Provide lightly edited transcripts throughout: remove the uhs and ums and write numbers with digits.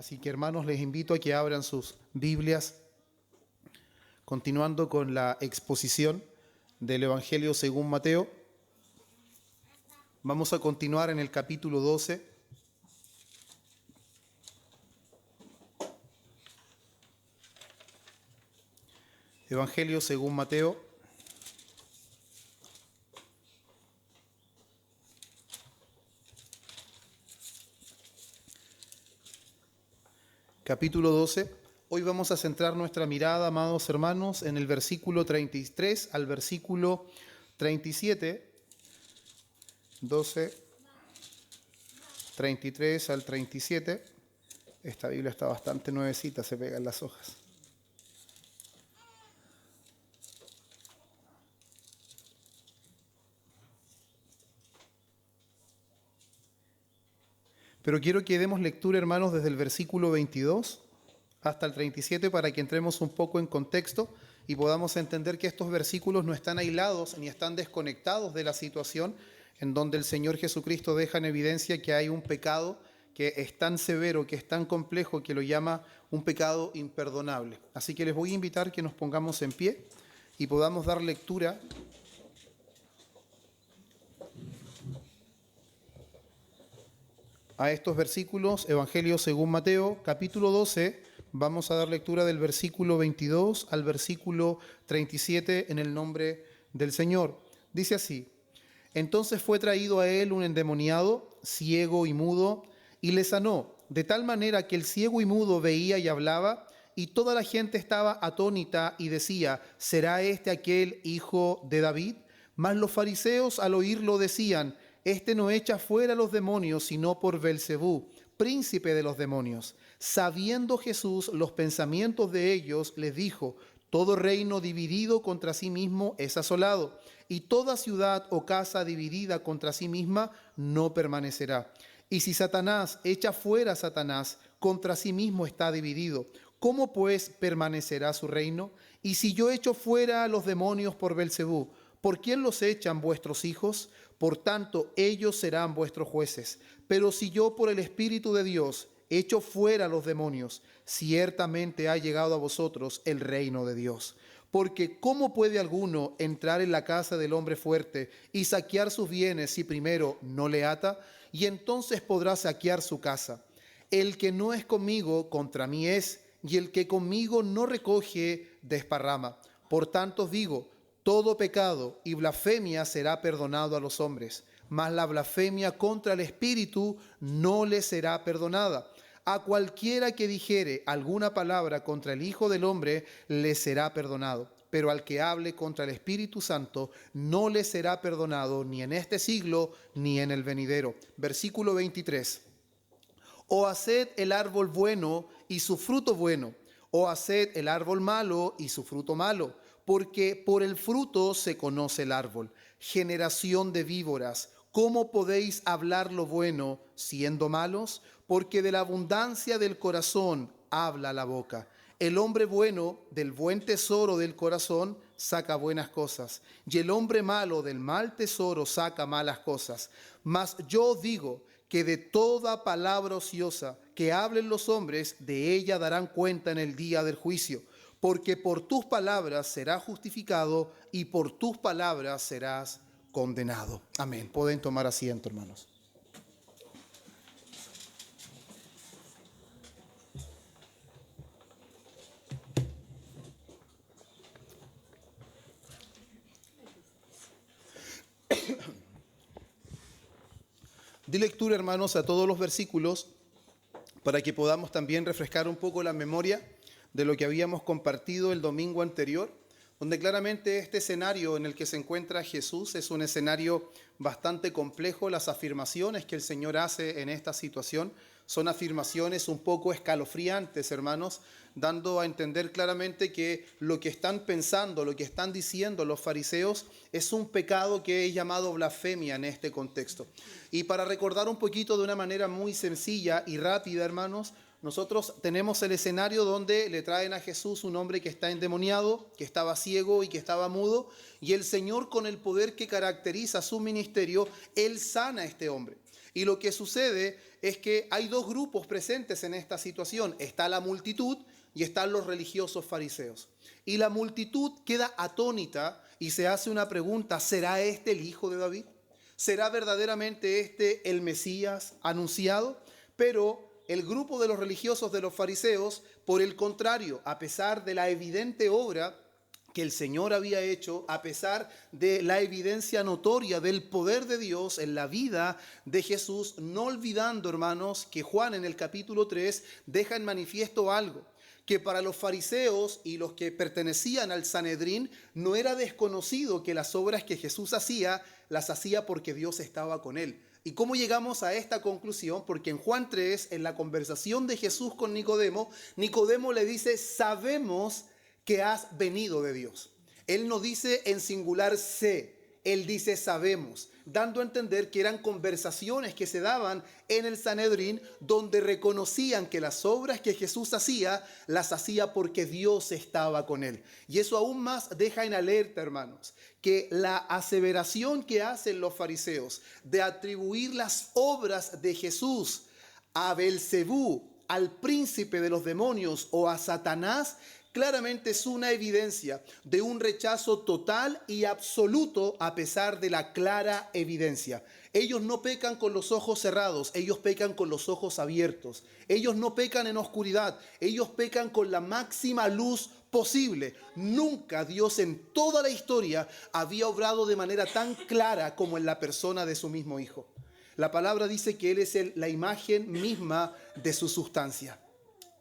Así que hermanos, les invito a que abran sus Biblias, continuando con la exposición del Evangelio según Mateo. Vamos a continuar en el capítulo 12. Evangelio según Mateo. Capítulo 12. Hoy vamos a centrar nuestra mirada, amados hermanos, en el versículo 33 al versículo 37. 12, 33 al 37. Esta Biblia está bastante nuevecita, se pegan las hojas. Pero quiero que demos lectura, hermanos, desde el versículo 22 hasta el 37 para que entremos un poco en contexto y podamos entender que estos versículos no están aislados ni están desconectados de la situación en donde el Señor Jesucristo deja en evidencia que hay un pecado que es tan severo, que es tan complejo, que lo llama un pecado imperdonable. Así que les voy a invitar que nos pongamos en pie y podamos dar lectura a estos versículos. Evangelio según Mateo, capítulo 12, vamos a dar lectura del versículo 22 al versículo 37 en el nombre del Señor. Dice así: Entonces fue traído a él un endemoniado, ciego y mudo, y le sanó, de tal manera que el ciego y mudo veía y hablaba, y toda la gente estaba atónita y decía: ¿será este aquel hijo de David? Mas los fariseos al oírlo decían: Este no echa fuera los demonios, sino por Belcebú, príncipe de los demonios. Sabiendo Jesús los pensamientos de ellos, les dijo: Todo reino dividido contra sí mismo es asolado, y toda ciudad o casa dividida contra sí misma no permanecerá. Y si Satanás echa fuera a Satanás, contra sí mismo está dividido. ¿Cómo pues permanecerá su reino? Y si yo echo fuera a los demonios por Belcebú, ¿por quién los echan vuestros hijos? Por tanto, ellos serán vuestros jueces. Pero si yo por el Espíritu de Dios echo fuera a los demonios, ciertamente ha llegado a vosotros el reino de Dios. Porque ¿cómo puede alguno entrar en la casa del hombre fuerte y saquear sus bienes si primero no le ata? Y entonces podrá saquear su casa. El que no es conmigo, contra mí es, y el que conmigo no recoge, desparrama. Por tanto os digo, todo pecado y blasfemia será perdonado a los hombres, mas la blasfemia contra el Espíritu no le será perdonada. A cualquiera que dijere alguna palabra contra el Hijo del Hombre le será perdonado, pero al que hable contra el Espíritu Santo no le será perdonado ni en este siglo ni en el venidero. Versículo 23. O haced el árbol bueno y su fruto bueno, o haced el árbol malo y su fruto malo, porque por el fruto se conoce el árbol. Generación de víboras, ¿cómo podéis hablar lo bueno siendo malos? Porque de la abundancia del corazón habla la boca. El hombre bueno del buen tesoro del corazón saca buenas cosas, y el hombre malo del mal tesoro saca malas cosas. Mas yo os digo que de toda palabra ociosa que hablen los hombres, de ella darán cuenta en el día del juicio. Porque por tus palabras serás justificado y por tus palabras serás condenado. Amén. Pueden tomar asiento, hermanos. Di lectura, hermanos, a todos los versículos para que podamos también refrescar un poco la memoria de lo que habíamos compartido el domingo anterior, donde claramente este escenario en el que se encuentra Jesús es un escenario bastante complejo. Las afirmaciones que el Señor hace en esta situación son afirmaciones un poco escalofriantes, hermanos, dando a entender claramente que lo que están pensando, lo que están diciendo los fariseos es un pecado que es llamado blasfemia en este contexto. Y para recordar un poquito de una manera muy sencilla y rápida, hermanos, nosotros tenemos el escenario donde le traen a Jesús un hombre que está endemoniado, que estaba ciego y que estaba mudo, y el Señor, con el poder que caracteriza su ministerio, Él sana a este hombre. Y lo que sucede es que hay dos grupos presentes en esta situación. Está la multitud y están los religiosos fariseos. Y la multitud queda atónita y se hace una pregunta: ¿será este el hijo de David? ¿Será verdaderamente este el Mesías anunciado? Pero el grupo de los religiosos de los fariseos, por el contrario, a pesar de la evidente obra que el Señor había hecho, a pesar de la evidencia notoria del poder de Dios en la vida de Jesús, no olvidando, hermanos, que Juan en el capítulo 3 deja en manifiesto algo, que para los fariseos y los que pertenecían al Sanedrín no era desconocido que las obras que Jesús hacía, las hacía porque Dios estaba con él. ¿Y cómo llegamos a esta conclusión? Porque en Juan 3, en la conversación de Jesús con Nicodemo, Nicodemo le dice: sabemos que has venido de Dios. Él no dice en singular sé, él dice sabemos, dando a entender que eran conversaciones que se daban en el Sanedrín, donde reconocían que las obras que Jesús hacía, las hacía porque Dios estaba con él. Y eso aún más deja en alerta, hermanos, que la aseveración que hacen los fariseos de atribuir las obras de Jesús a Belcebú, al príncipe de los demonios, o a Satanás, claramente es una evidencia de un rechazo total y absoluto a pesar de la clara evidencia. Ellos no pecan con los ojos cerrados, ellos pecan con los ojos abiertos. Ellos no pecan en oscuridad, ellos pecan con la máxima luz posible. Nunca Dios en toda la historia había obrado de manera tan clara como en la persona de su mismo Hijo. La palabra dice que Él es la imagen misma de su sustancia.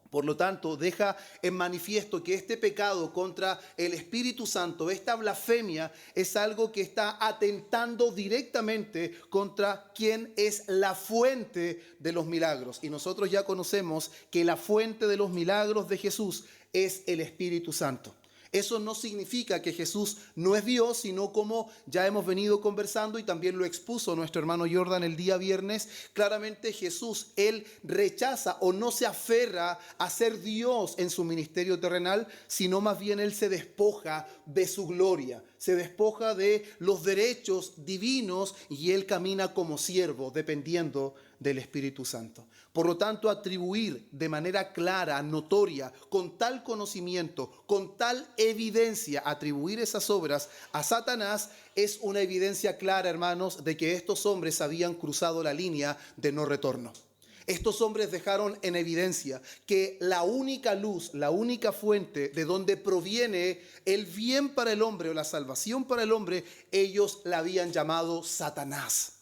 Por lo tanto, deja en manifiesto que este pecado contra el Espíritu Santo, esta blasfemia, es algo que está atentando directamente contra quien es la fuente de los milagros. Y nosotros ya conocemos que la fuente de los milagros de Jesús es el Espíritu Santo. Eso no significa que Jesús no es Dios, sino, como ya hemos venido conversando y también lo expuso nuestro hermano Jordan el día viernes, claramente Jesús, Él rechaza o no se aferra a ser Dios en su ministerio terrenal, sino más bien Él se despoja de su gloria, se despoja de los derechos divinos y Él camina como siervo, dependiendo del Espíritu Santo. Por lo tanto, atribuir de manera clara, notoria, con tal conocimiento, con tal evidencia, atribuir esas obras a Satanás es una evidencia clara, hermanos, de que estos hombres habían cruzado la línea de no retorno. Estos hombres dejaron en evidencia que la única luz, la única fuente de donde proviene el bien para el hombre o la salvación para el hombre, ellos la habían llamado Satanás.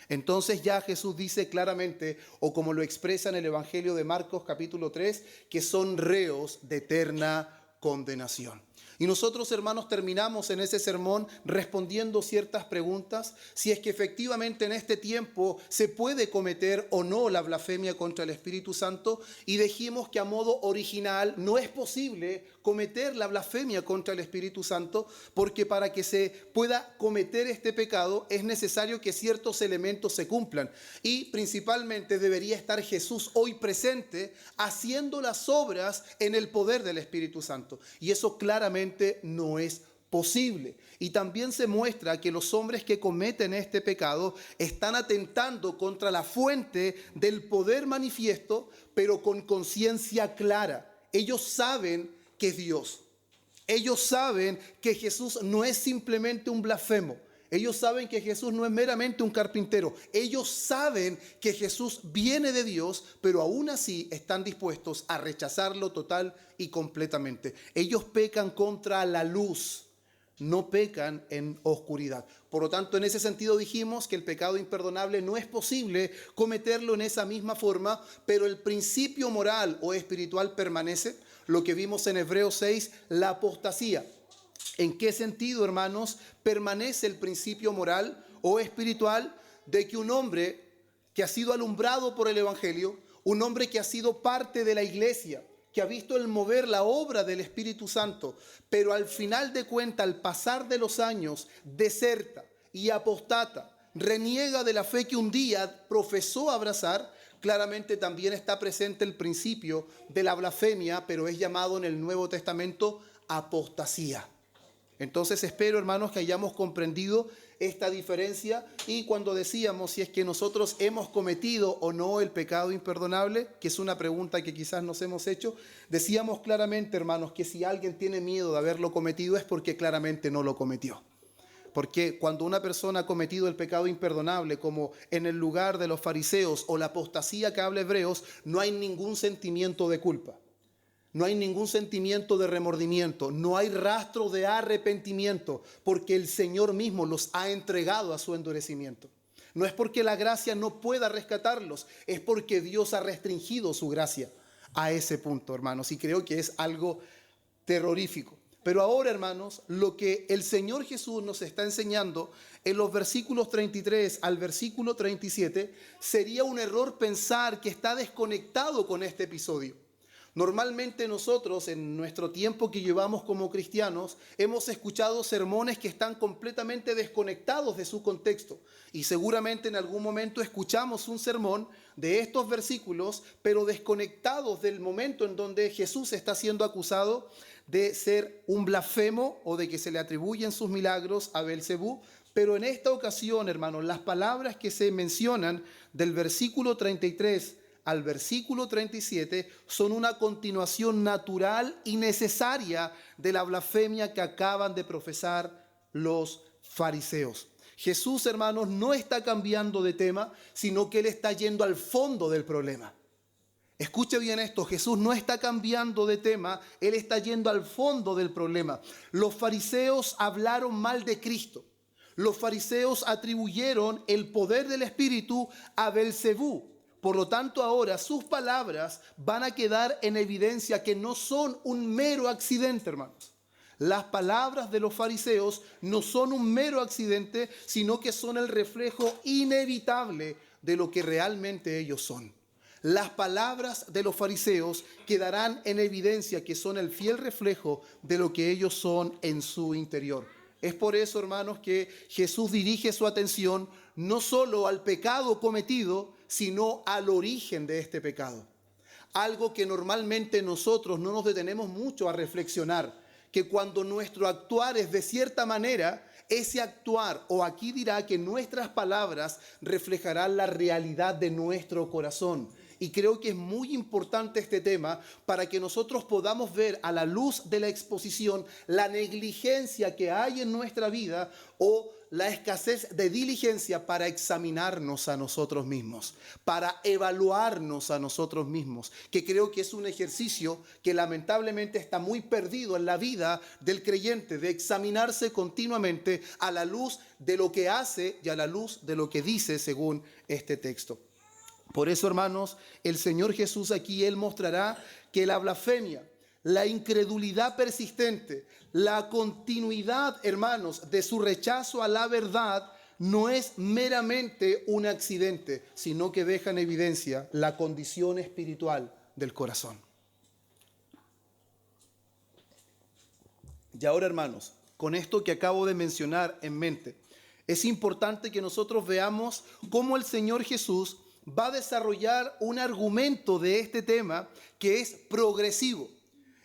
Entonces ya Jesús dice claramente, o como lo expresa en el Evangelio de Marcos capítulo 3, que son reos de eterna condenación. Y nosotros, hermanos, terminamos en ese sermón respondiendo ciertas preguntas, si es que efectivamente en este tiempo se puede cometer o no la blasfemia contra el Espíritu Santo, y dijimos que a modo original no es posible cometer la blasfemia contra el Espíritu Santo, porque para que se pueda cometer este pecado es necesario que ciertos elementos se cumplan, y principalmente debería estar Jesús hoy presente haciendo las obras en el poder del Espíritu Santo, y eso claramente no es posible. Y también se muestra que los hombres que cometen este pecado están atentando contra la fuente del poder manifiesto, pero con conciencia clara. Ellos saben que es Dios. Ellos saben que Jesús no es simplemente un blasfemo. Ellos saben que Jesús no es meramente un carpintero. Ellos saben que Jesús viene de Dios, pero aún así están dispuestos a rechazarlo total y completamente. Ellos pecan contra la luz, no pecan en oscuridad. Por lo tanto, en ese sentido dijimos que el pecado imperdonable no es posible cometerlo en esa misma forma, pero el principio moral o espiritual permanece. Lo que vimos en Hebreos 6, la apostasía. ¿En qué sentido, hermanos, permanece el principio moral o espiritual de que un hombre que ha sido alumbrado por el Evangelio, un hombre que ha sido parte de la iglesia, que ha visto el mover la obra del Espíritu Santo, pero al final de cuentas, al pasar de los años, deserta y apostata, reniega de la fe que un día profesó abrazar? Claramente también está presente el principio de la blasfemia, pero es llamado en el Nuevo Testamento apostasía. Entonces espero, hermanos, que hayamos comprendido esta diferencia, y cuando decíamos si es que nosotros hemos cometido o no el pecado imperdonable, que es una pregunta que quizás nos hemos hecho, decíamos claramente, hermanos, que si alguien tiene miedo de haberlo cometido es porque claramente no lo cometió. Porque cuando una persona ha cometido el pecado imperdonable, como en el lugar de los fariseos o la apostasía que habla Hebreos, no hay ningún sentimiento de culpa. No hay ningún sentimiento de remordimiento, no hay rastro de arrepentimiento, porque el Señor mismo los ha entregado a su endurecimiento. No es porque la gracia no pueda rescatarlos, es porque Dios ha restringido su gracia a ese punto, hermanos. Y creo que es algo terrorífico. Pero ahora, hermanos, lo que el Señor Jesús nos está enseñando en los versículos 33 al versículo 37, sería un error pensar que está desconectado con este episodio. Normalmente nosotros, en nuestro tiempo que llevamos como cristianos, hemos escuchado sermones que están completamente desconectados de su contexto. Y seguramente en algún momento escuchamos un sermón de estos versículos, pero desconectados del momento en donde Jesús está siendo acusado de ser un blasfemo o de que se le atribuyen sus milagros a Belcebú. Pero en esta ocasión, hermanos, las palabras que se mencionan del versículo 33 al versículo 37 son una continuación natural y necesaria de la blasfemia que acaban de profesar los fariseos. Jesús, hermanos, no está cambiando de tema, sino que Él está yendo al fondo del problema. Escuche bien esto, Jesús no está cambiando de tema, Él está yendo al fondo del problema. Los fariseos hablaron mal de Cristo. Los fariseos atribuyeron el poder del Espíritu a Belcebú. Por lo tanto, ahora sus palabras van a quedar en evidencia que no son un mero accidente, hermanos. Las palabras de los fariseos no son un mero accidente, sino que son el reflejo inevitable de lo que realmente ellos son. Las palabras de los fariseos quedarán en evidencia que son el fiel reflejo de lo que ellos son en su interior. Es por eso, hermanos, que Jesús dirige su atención no solo al pecado cometido, sino al origen de este pecado. Algo que normalmente nosotros no nos detenemos mucho a reflexionar, que cuando nuestro actuar es de cierta manera, ese actuar, o aquí dirá que nuestras palabras reflejarán la realidad de nuestro corazón. Y creo que es muy importante este tema para que nosotros podamos ver a la luz de la exposición la negligencia que hay en nuestra vida o la escasez de diligencia para examinarnos a nosotros mismos, para evaluarnos a nosotros mismos, que creo que es un ejercicio que lamentablemente está muy perdido en la vida del creyente, de examinarse continuamente a la luz de lo que hace y a la luz de lo que dice según este texto. Por eso, hermanos, el Señor Jesús aquí, Él mostrará que la blasfemia, la incredulidad persistente, la continuidad, hermanos, de su rechazo a la verdad, no es meramente un accidente, sino que deja en evidencia la condición espiritual del corazón. Y ahora, hermanos, con esto que acabo de mencionar en mente, es importante que nosotros veamos cómo el Señor Jesús va a desarrollar un argumento de este tema que es progresivo.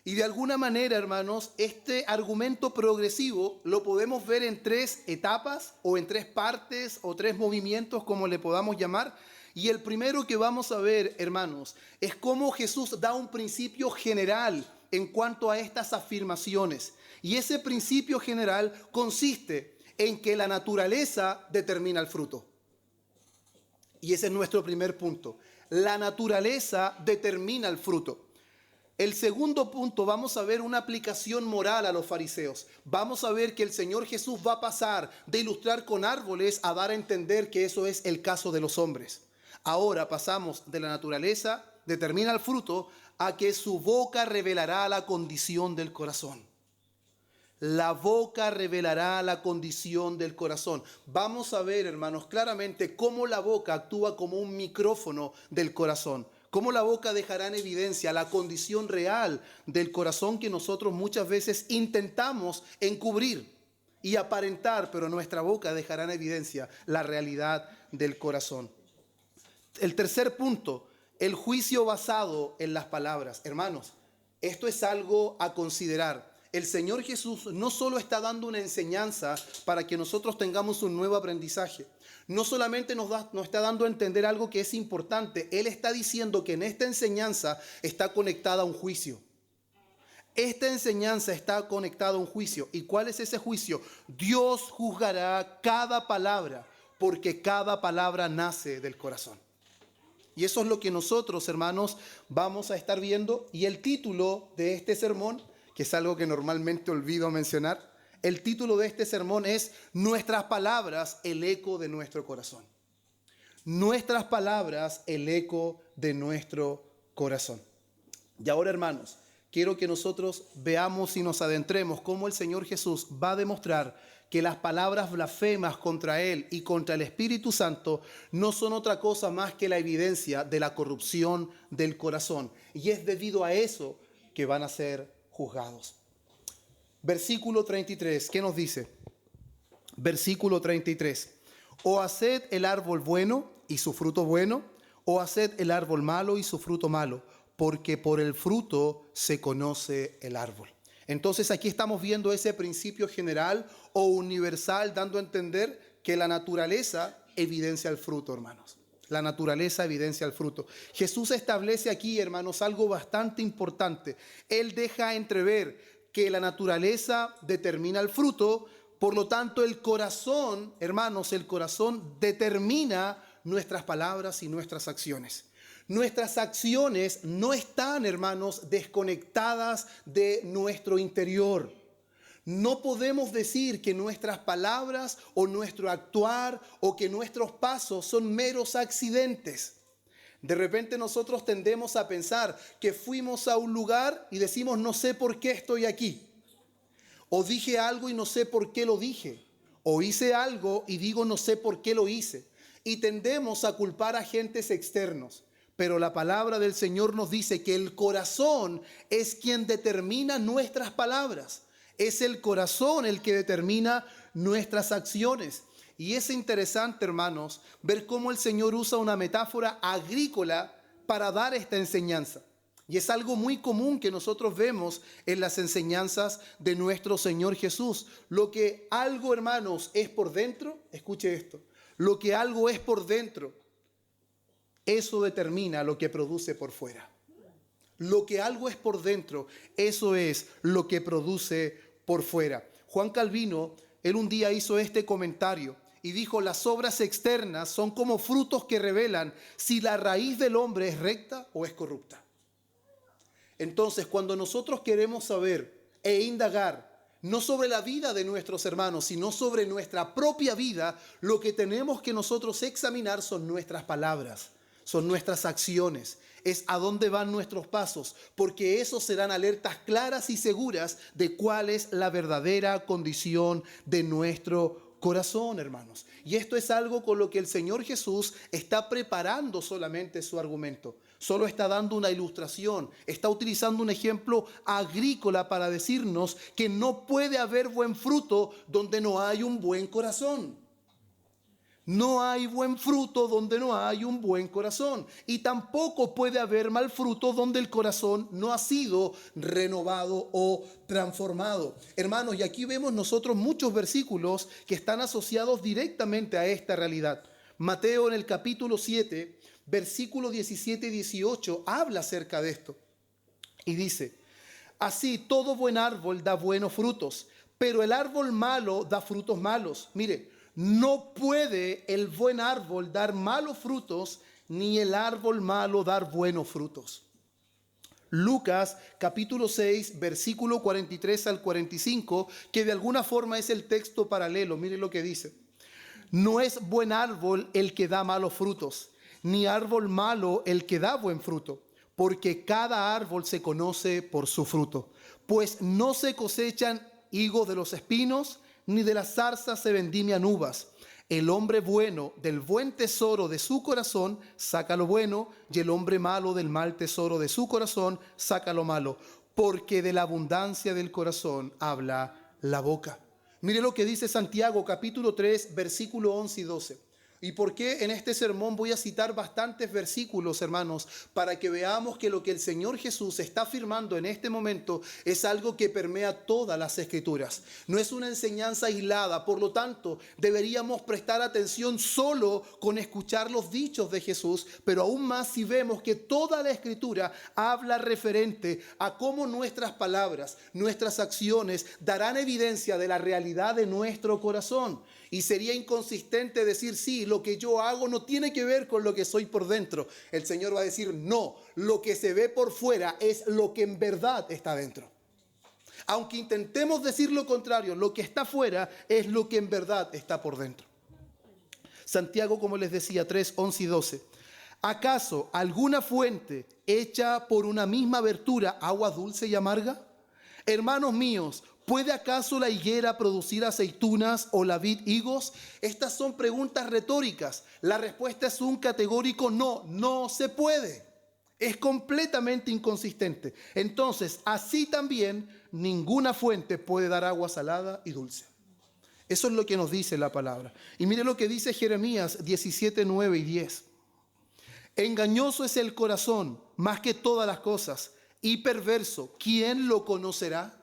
Y de alguna manera, hermanos, este argumento progresivo lo podemos ver en tres etapas o en tres partes o tres movimientos, como le podamos llamar. Y el primero que vamos a ver, hermanos, es cómo Jesús da un principio general en cuanto a estas afirmaciones. Y ese principio general consiste en que la naturaleza determina el fruto. Y ese es nuestro primer punto. La naturaleza determina el fruto. El segundo punto, vamos a ver una aplicación moral a los fariseos. Vamos a ver que el Señor Jesús va a pasar de ilustrar con árboles a dar a entender que eso es el caso de los hombres. Ahora pasamos de la naturaleza, determina el fruto, a que su boca revelará la condición del corazón. La boca revelará la condición del corazón. Vamos a ver, hermanos, claramente cómo la boca actúa como un micrófono del corazón. Cómo la boca dejará en evidencia la condición real del corazón que nosotros muchas veces intentamos encubrir y aparentar, pero nuestra boca dejará en evidencia la realidad del corazón. El tercer punto, el juicio basado en las palabras. Hermanos, esto es algo a considerar. el Señor Jesús no solo está dando una enseñanza para que nosotros tengamos un nuevo aprendizaje, no solamente nos está dando a entender algo que es importante, Él está diciendo que en esta enseñanza está conectada a un juicio. Esta enseñanza está conectada a un juicio. ¿Y cuál es ese juicio? Dios juzgará cada palabra, porque cada palabra nace del corazón. Y eso es lo que nosotros, hermanos, vamos a estar viendo. Y el título de este sermón, que es algo que normalmente olvido mencionar, el título de este sermón es Nuestras palabras, el eco de nuestro corazón. Nuestras palabras, el eco de nuestro corazón. Y ahora, hermanos, quiero que nosotros veamos y nos adentremos cómo el Señor Jesús va a demostrar que las palabras blasfemas contra Él y contra el Espíritu Santo no son otra cosa más que la evidencia de la corrupción del corazón. Y es debido a eso que van a ser juzgados. Versículo 33, ¿qué nos dice? Versículo 33. O haced el árbol bueno y su fruto bueno, o haced el árbol malo y su fruto malo, porque por el fruto se conoce el árbol. Entonces aquí estamos viendo ese principio general o universal, dando a entender que la naturaleza evidencia el fruto, hermanos. La naturaleza evidencia el fruto. Jesús establece aquí, hermanos, algo bastante importante. Él deja entrever que la naturaleza determina el fruto, por lo tanto el corazón, hermanos, el corazón determina nuestras palabras y nuestras acciones. Nuestras acciones no están, hermanos, desconectadas de nuestro interior. No podemos decir que nuestras palabras o nuestro actuar o que nuestros pasos son meros accidentes. De repente nosotros tendemos a pensar que fuimos a un lugar y decimos no sé por qué estoy aquí. O dije algo y no sé por qué lo dije. O hice algo y digo no sé por qué lo hice. Y tendemos a culpar a agentes externos. Pero la palabra del Señor nos dice que el corazón es quien determina nuestras palabras. Es el corazón el que determina nuestras acciones. Y es interesante, hermanos, ver cómo el Señor usa una metáfora agrícola para dar esta enseñanza. Y es algo muy común que nosotros vemos en las enseñanzas de nuestro Señor Jesús. Lo que algo, hermanos, es por dentro, escuche esto, lo que algo es por dentro, eso determina lo que produce por fuera. Lo que algo es por dentro, eso es lo que produce por fuera. Juan Calvino, él un día hizo este comentario y dijo: las obras externas son como frutos que revelan si la raíz del hombre es recta o es corrupta. Entonces, cuando nosotros queremos saber e indagar, no sobre la vida de nuestros hermanos, sino sobre nuestra propia vida, lo que tenemos que nosotros examinar son nuestras palabras, son nuestras acciones, es a dónde van nuestros pasos, porque esos serán alertas claras y seguras de cuál es la verdadera condición de nuestro corazón, hermanos. Y esto es algo con lo que el Señor Jesús está preparando solamente su argumento. Solo está dando una ilustración, está utilizando un ejemplo agrícola para decirnos que no puede haber buen fruto donde no hay un buen corazón. No hay buen fruto donde no hay un buen corazón. Y tampoco puede haber mal fruto donde el corazón no ha sido renovado o transformado. Hermanos, y aquí vemos nosotros muchos versículos que están asociados directamente a esta realidad. Mateo en el capítulo 7, versículos 17 y 18, habla acerca de esto. Y dice: así todo buen árbol da buenos frutos, pero el árbol malo da frutos malos. Mire, no puede el buen árbol dar malos frutos, ni el árbol malo dar buenos frutos. Lucas capítulo 6, versículo 43 al 45, que de alguna forma es el texto paralelo. Mire lo que dice: no es buen árbol el que da malos frutos, ni árbol malo el que da buen fruto, porque cada árbol se conoce por su fruto. Pues no se cosechan higos de los espinos, ni de las zarzas se vendimian uvas. El hombre bueno del buen tesoro de su corazón saca lo bueno, y el hombre malo del mal tesoro de su corazón saca lo malo, porque de la abundancia del corazón habla la boca. Mire lo que dice Santiago capítulo 3, versículo 11 y 12. ¿Y por qué en este sermón voy a citar bastantes versículos, hermanos? Para que veamos que lo que el Señor Jesús está afirmando en este momento es algo que permea todas las Escrituras. No es una enseñanza aislada, por lo tanto, deberíamos prestar atención solo con escuchar los dichos de Jesús, pero aún más si vemos que toda la Escritura habla referente a cómo nuestras palabras, nuestras acciones darán evidencia de la realidad de nuestro corazón. Y sería inconsistente decir, sí, lo que yo hago no tiene que ver con lo que soy por dentro. El Señor va a decir, no, lo que se ve por fuera es lo que en verdad está dentro. Aunque intentemos decir lo contrario, lo que está fuera es lo que en verdad está por dentro. Santiago, como les decía, 3, 11 y 12. ¿Acaso alguna fuente hecha por una misma abertura agua dulce y amarga? Hermanos míos, ¿puede acaso la higuera producir aceitunas o la vid higos? Estas son preguntas retóricas. La respuesta es un categórico no, no se puede. Es completamente inconsistente. Entonces, así también, ninguna fuente puede dar agua salada y dulce. Eso es lo que nos dice la palabra. Y mire lo que dice Jeremías 17, 9 y 10. Engañoso es el corazón más que todas las cosas y perverso. ¿Quién lo conocerá?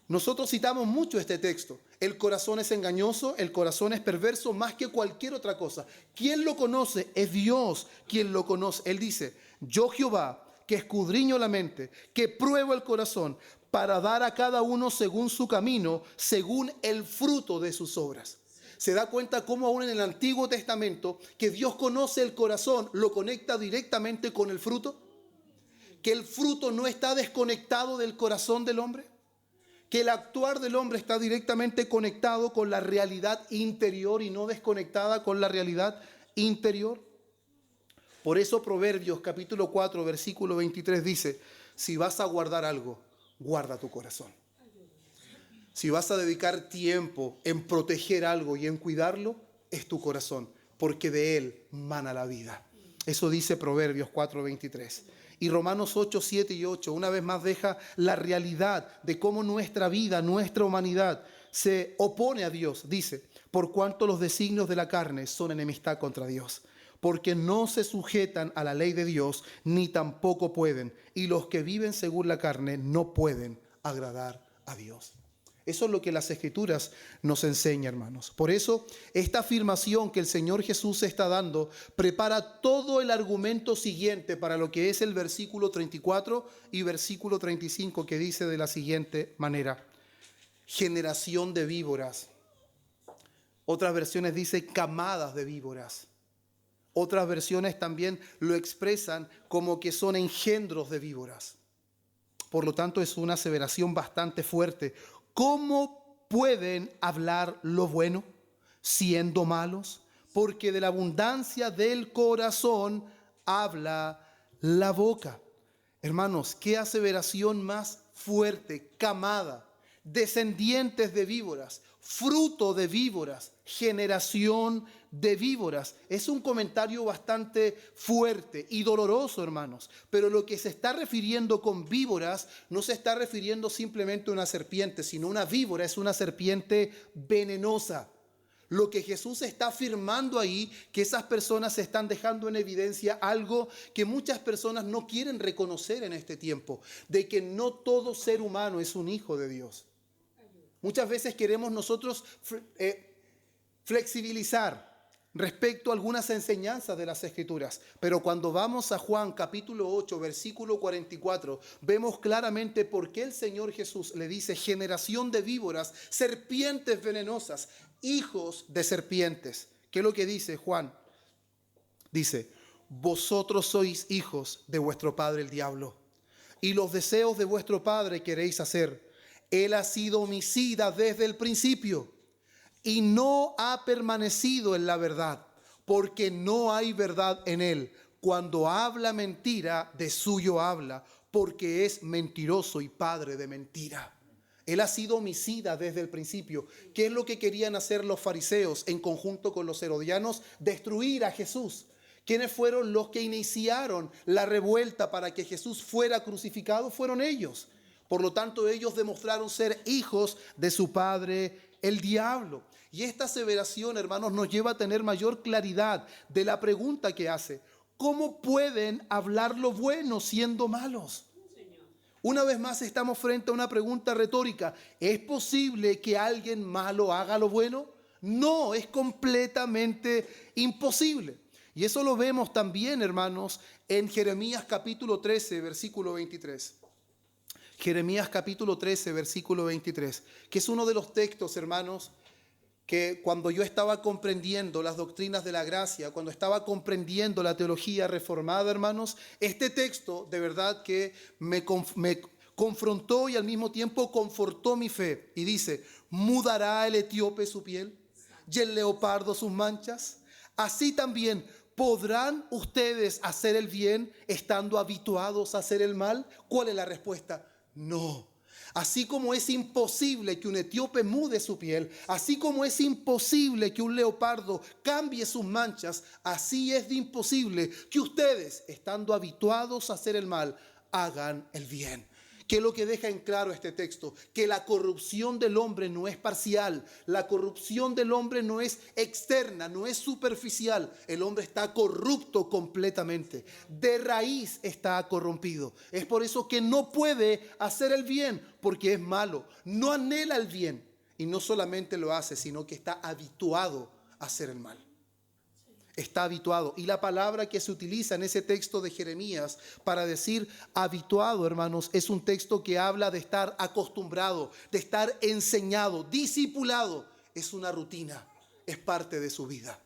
Nosotros citamos mucho este texto. El corazón es engañoso, el corazón es perverso más que cualquier otra cosa. ¿Quién lo conoce? Es Dios quien lo conoce. Él dice, yo Jehová, que escudriño la mente, que pruebo el corazón, para dar a cada uno según su camino, según el fruto de sus obras. Se da cuenta cómo aún en el Antiguo Testamento, que Dios conoce el corazón, lo conecta directamente con el fruto. Que el fruto no está desconectado del corazón del hombre. Que el actuar del hombre está directamente conectado con la realidad interior y no desconectada con la realidad interior. Por eso Proverbios capítulo 4 versículo 23 dice, si vas a guardar algo, guarda tu corazón. Si vas a dedicar tiempo en proteger algo y en cuidarlo, es tu corazón, porque de él mana la vida. Eso dice Proverbios 4:23. Y Romanos 8, 7 y 8 una vez más deja la realidad de cómo nuestra vida, nuestra humanidad se opone a Dios. Dice, por cuanto los designios de la carne son enemistad contra Dios, porque no se sujetan a la ley de Dios, ni tampoco pueden. Y los que viven según la carne no pueden agradar a Dios. Eso es lo que las Escrituras nos enseñan, hermanos. Por eso, esta afirmación que el Señor Jesús está dando prepara todo el argumento siguiente para lo que es el versículo 34 y versículo 35, que dice de la siguiente manera: generación de víboras. Otras versiones dicen camadas de víboras. Otras versiones también lo expresan como que son engendros de víboras. Por lo tanto, es una aseveración bastante fuerte. ¿Cómo pueden hablar lo bueno siendo malos? Porque de la abundancia del corazón habla la boca. Hermanos, qué aseveración más fuerte, camada, descendientes de víboras, fruto de víboras, generación de víboras. Es un comentario bastante fuerte y doloroso, hermanos. Pero lo que se está refiriendo con víboras no se está refiriendo simplemente a una serpiente, sino una víbora es una serpiente venenosa. Lo que Jesús está afirmando ahí, que esas personas están dejando en evidencia algo que muchas personas no quieren reconocer en este tiempo, de que no todo ser humano es un hijo de Dios. Muchas veces queremos nosotros flexibilizar respecto a algunas enseñanzas de las Escrituras, pero cuando vamos a Juan capítulo 8 versículo 44 vemos claramente por qué el Señor Jesús le dice generación de víboras, serpientes venenosas, hijos de serpientes. ¿Qué es lo que dice Juan? Dice, vosotros sois hijos de vuestro padre el diablo, y los deseos de vuestro padre queréis hacer. Él ha sido homicida desde el principio y no ha permanecido en la verdad, porque no hay verdad en él. Cuando habla mentira, de suyo habla, porque es mentiroso y padre de mentira. Él ha sido homicida desde el principio. ¿Qué es lo que querían hacer los fariseos en conjunto con los herodianos? Destruir a Jesús. ¿Quiénes fueron los que iniciaron la revuelta para que Jesús fuera crucificado? Fueron ellos. Por lo tanto, ellos demostraron ser hijos de su padre el diablo. Y esta aseveración, hermanos, nos lleva a tener mayor claridad de la pregunta que hace. ¿Cómo pueden hablar lo bueno siendo malos? Una vez más estamos frente a una pregunta retórica. ¿Es posible que alguien malo haga lo bueno? No, es completamente imposible. Y eso lo vemos también, hermanos, en Jeremías capítulo 13, versículo 23. Jeremías capítulo 13, versículo 23, que es uno de los textos, hermanos, que cuando yo estaba comprendiendo las doctrinas de la gracia, cuando estaba comprendiendo la teología reformada, hermanos, este texto de verdad que me confrontó y al mismo tiempo confortó mi fe. Y dice, ¿mudará el etíope su piel y el leopardo sus manchas? Así también, ¿podrán ustedes hacer el bien estando habituados a hacer el mal? ¿Cuál es la respuesta? No. Así como es imposible que un etíope mude su piel, así como es imposible que un leopardo cambie sus manchas, así es de imposible que ustedes, estando habituados a hacer el mal, hagan el bien. ¿Qué es lo que deja en claro este texto? Que la corrupción del hombre no es parcial, la corrupción del hombre no es externa, no es superficial. El hombre está corrupto completamente, de raíz está corrompido. Es por eso que no puede hacer el bien, porque es malo, no anhela el bien. Y no solamente lo hace, sino que está habituado a hacer el mal. Está habituado. Y la palabra que se utiliza en ese texto de Jeremías para decir habituado, hermanos, es un texto que habla de estar acostumbrado, de estar enseñado, discipulado. Es una rutina, es parte de su vida.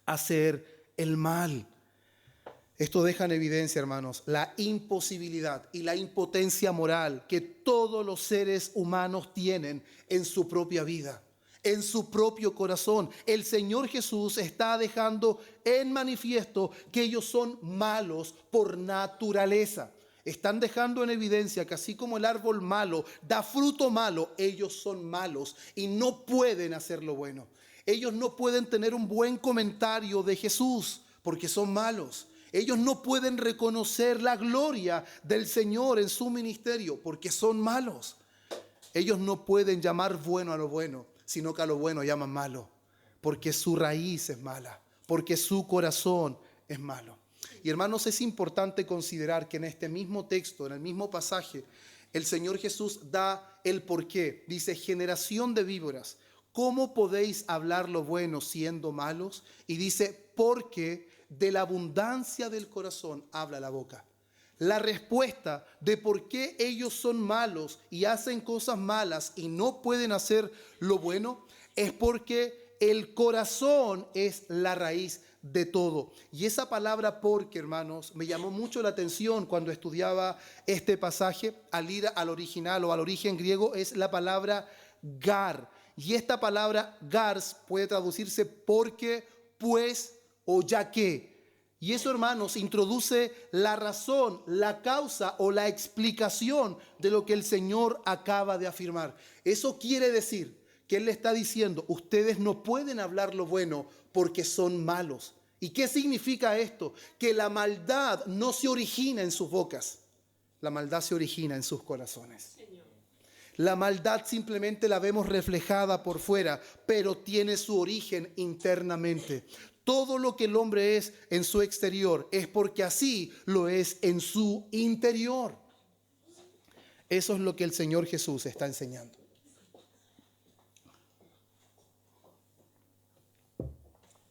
Hacer el mal. Esto deja en evidencia, hermanos, la imposibilidad y la impotencia moral que todos los seres humanos tienen en su propia vida, en su propio corazón. El Señor Jesús está dejando en manifiesto que ellos son malos por naturaleza. Están dejando en evidencia que así como el árbol malo da fruto malo, ellos son malos y no pueden hacer lo bueno. Ellos no pueden tener un buen comentario de Jesús porque son malos. Ellos no pueden reconocer la gloria del Señor en su ministerio porque son malos. Ellos no pueden llamar bueno a lo bueno, sino que a lo bueno llaman malo, porque su raíz es mala, porque su corazón es malo. Y hermanos, es importante considerar que en este mismo texto, en el mismo pasaje, el Señor Jesús da el porqué. Dice, generación de víboras, ¿cómo podéis hablar lo bueno siendo malos? Y dice, porque de la abundancia del corazón habla la boca. La respuesta de por qué ellos son malos y hacen cosas malas y no pueden hacer lo bueno es porque el corazón es la raíz de todo. Y esa palabra porque, hermanos, me llamó mucho la atención cuando estudiaba este pasaje. Al ir al original o al origen griego es la palabra gar. Y esta palabra gars puede traducirse porque, pues o ya que. Y eso, hermanos, introduce la razón, la causa o la explicación de lo que el Señor acaba de afirmar. Eso quiere decir que Él le está diciendo, ustedes no pueden hablar lo bueno porque son malos. ¿Y qué significa esto? Que la maldad no se origina en sus bocas, la maldad se origina en sus corazones. La maldad simplemente la vemos reflejada por fuera, pero tiene su origen internamente. Todo lo que el hombre es en su exterior es porque así lo es en su interior. Eso es lo que el Señor Jesús está enseñando.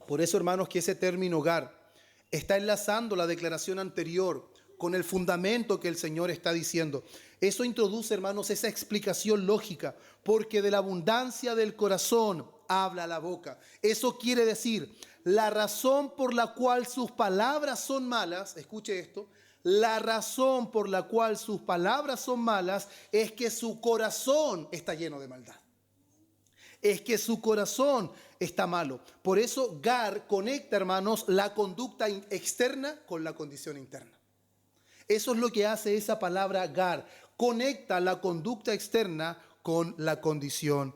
Por eso, hermanos, que ese término hogar está enlazando la declaración anterior con el fundamento que el Señor está diciendo. Eso introduce, hermanos, esa explicación lógica, porque de la abundancia del corazón habla la boca. Eso quiere decir, la razón por la cual sus palabras son malas, escuche esto, la razón por la cual sus palabras son malas es que su corazón está lleno de maldad. Es que su corazón está malo. Por eso Gar conecta, hermanos, la conducta externa con la condición interna. Eso es lo que hace esa palabra Gar. Conecta la conducta externa con la condición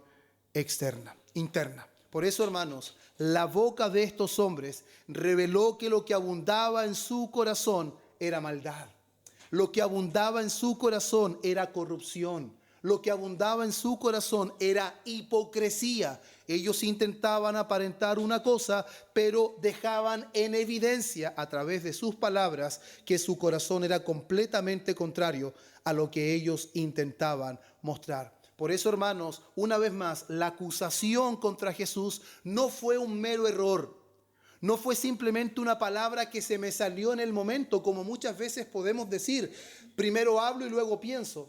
interna. Por eso, hermanos, la boca de estos hombres reveló que lo que abundaba en su corazón era maldad. Lo que abundaba en su corazón era corrupción. Lo que abundaba en su corazón era hipocresía. Ellos intentaban aparentar una cosa, pero dejaban en evidencia a través de sus palabras que su corazón era completamente contrario a lo que ellos intentaban mostrar. Por eso, hermanos, una vez más, la acusación contra Jesús no fue un mero error. No fue simplemente una palabra que se me salió en el momento, como muchas veces podemos decir. Primero hablo y luego pienso.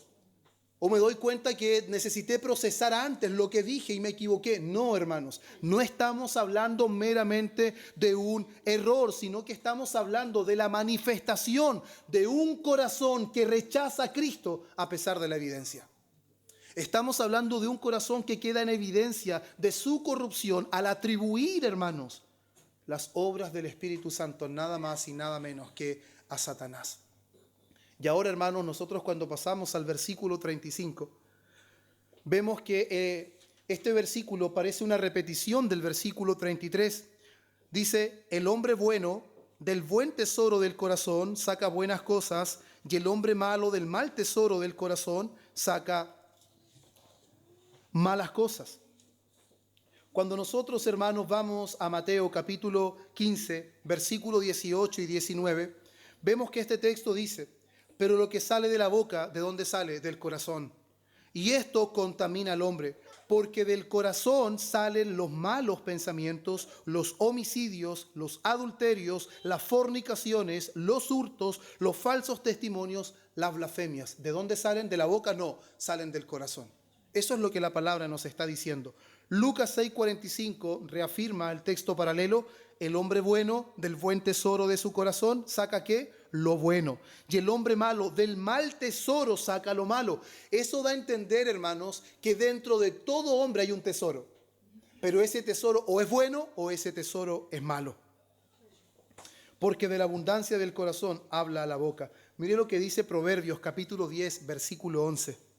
O me doy cuenta que necesité procesar antes lo que dije y me equivoqué. No, hermanos, no estamos hablando meramente de un error, sino que estamos hablando de la manifestación de un corazón que rechaza a Cristo a pesar de la evidencia. Estamos hablando de un corazón que queda en evidencia de su corrupción al atribuir, hermanos, las obras del Espíritu Santo nada más y nada menos que a Satanás. Y ahora, hermanos, nosotros cuando pasamos al versículo 35, vemos que este versículo parece una repetición del versículo 33. Dice, el hombre bueno del buen tesoro del corazón saca buenas cosas, y el hombre malo del mal tesoro del corazón saca malas cosas. Cuando nosotros, hermanos, vamos a Mateo capítulo 15, versículo 18 y 19, vemos que este texto dice, pero lo que sale de la boca, ¿de dónde sale? Del corazón. Y esto contamina al hombre, porque del corazón salen los malos pensamientos, los homicidios, los adulterios, las fornicaciones, los hurtos, los falsos testimonios, las blasfemias. ¿De dónde salen? ¿De la boca? No, salen del corazón. Eso es lo que la palabra nos está diciendo. Lucas 6:45 reafirma el texto paralelo. El hombre bueno del buen tesoro de su corazón saca ¿qué? Lo bueno. Y el hombre malo del mal tesoro saca lo malo. Eso da a entender, hermanos, que dentro de todo hombre hay un tesoro. Pero ese tesoro o es bueno o ese tesoro es malo. Porque de la abundancia del corazón habla la boca. Mire lo que dice Proverbios capítulo 10, versículo 11.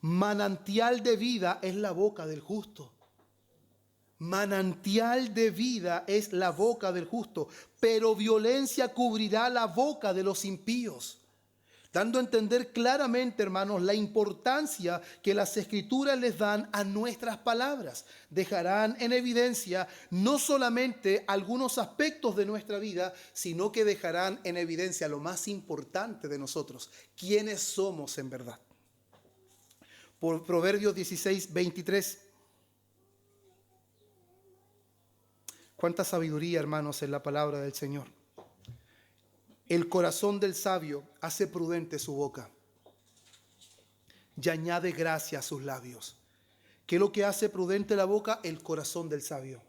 Manantial de vida es la boca del justo. Manantial de vida es la boca del justo, pero violencia cubrirá la boca de los impíos. Dando a entender claramente, hermanos, la importancia que las Escrituras les dan a nuestras palabras. Dejarán en evidencia no solamente algunos aspectos de nuestra vida, sino que dejarán en evidencia lo más importante de nosotros, quiénes somos en verdad. Por Proverbios 16, 23. Cuánta sabiduría, hermanos, en la palabra del Señor. El corazón del sabio hace prudente su boca y añade gracia a sus labios. ¿Qué es lo que hace prudente la boca? El corazón del sabio.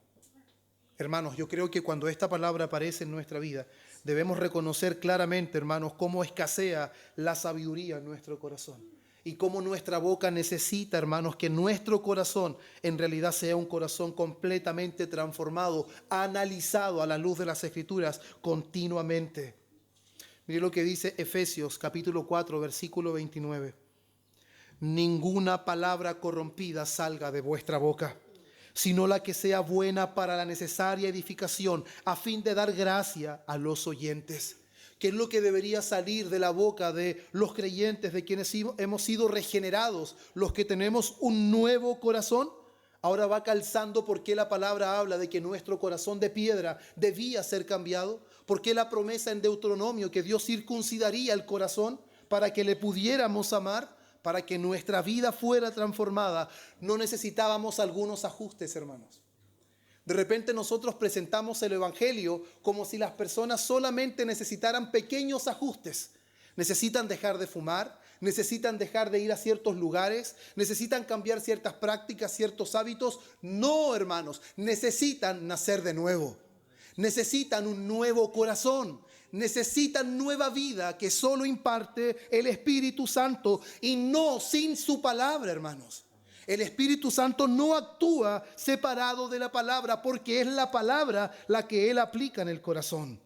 Hermanos, yo creo que cuando esta palabra aparece en nuestra vida, debemos reconocer claramente, hermanos, cómo escasea la sabiduría en nuestro corazón. Y cómo nuestra boca necesita, hermanos, que nuestro corazón en realidad sea un corazón completamente transformado, analizado a la luz de las Escrituras continuamente. Mire lo que dice Efesios capítulo 4, versículo 29. Ninguna palabra corrompida salga de vuestra boca, sino la que sea buena para la necesaria edificación, a fin de dar gracia a los oyentes. ¿Qué es lo que debería salir de la boca de los creyentes, de quienes hemos sido regenerados, los que tenemos un nuevo corazón? Ahora va calzando por qué la palabra habla de que nuestro corazón de piedra debía ser cambiado. ¿Por qué la promesa en Deuteronomio que Dios circuncidaría el corazón para que le pudiéramos amar, para que nuestra vida fuera transformada? No necesitábamos algunos ajustes, hermanos. De repente nosotros presentamos el Evangelio como si las personas solamente necesitaran pequeños ajustes. Necesitan dejar de fumar, necesitan dejar de ir a ciertos lugares, necesitan cambiar ciertas prácticas, ciertos hábitos. No, hermanos, necesitan nacer de nuevo. Necesitan un nuevo corazón. Necesitan nueva vida que solo imparte el Espíritu Santo y no sin su palabra, hermanos. El Espíritu Santo no actúa separado de la palabra porque es la palabra la que Él aplica en el corazón.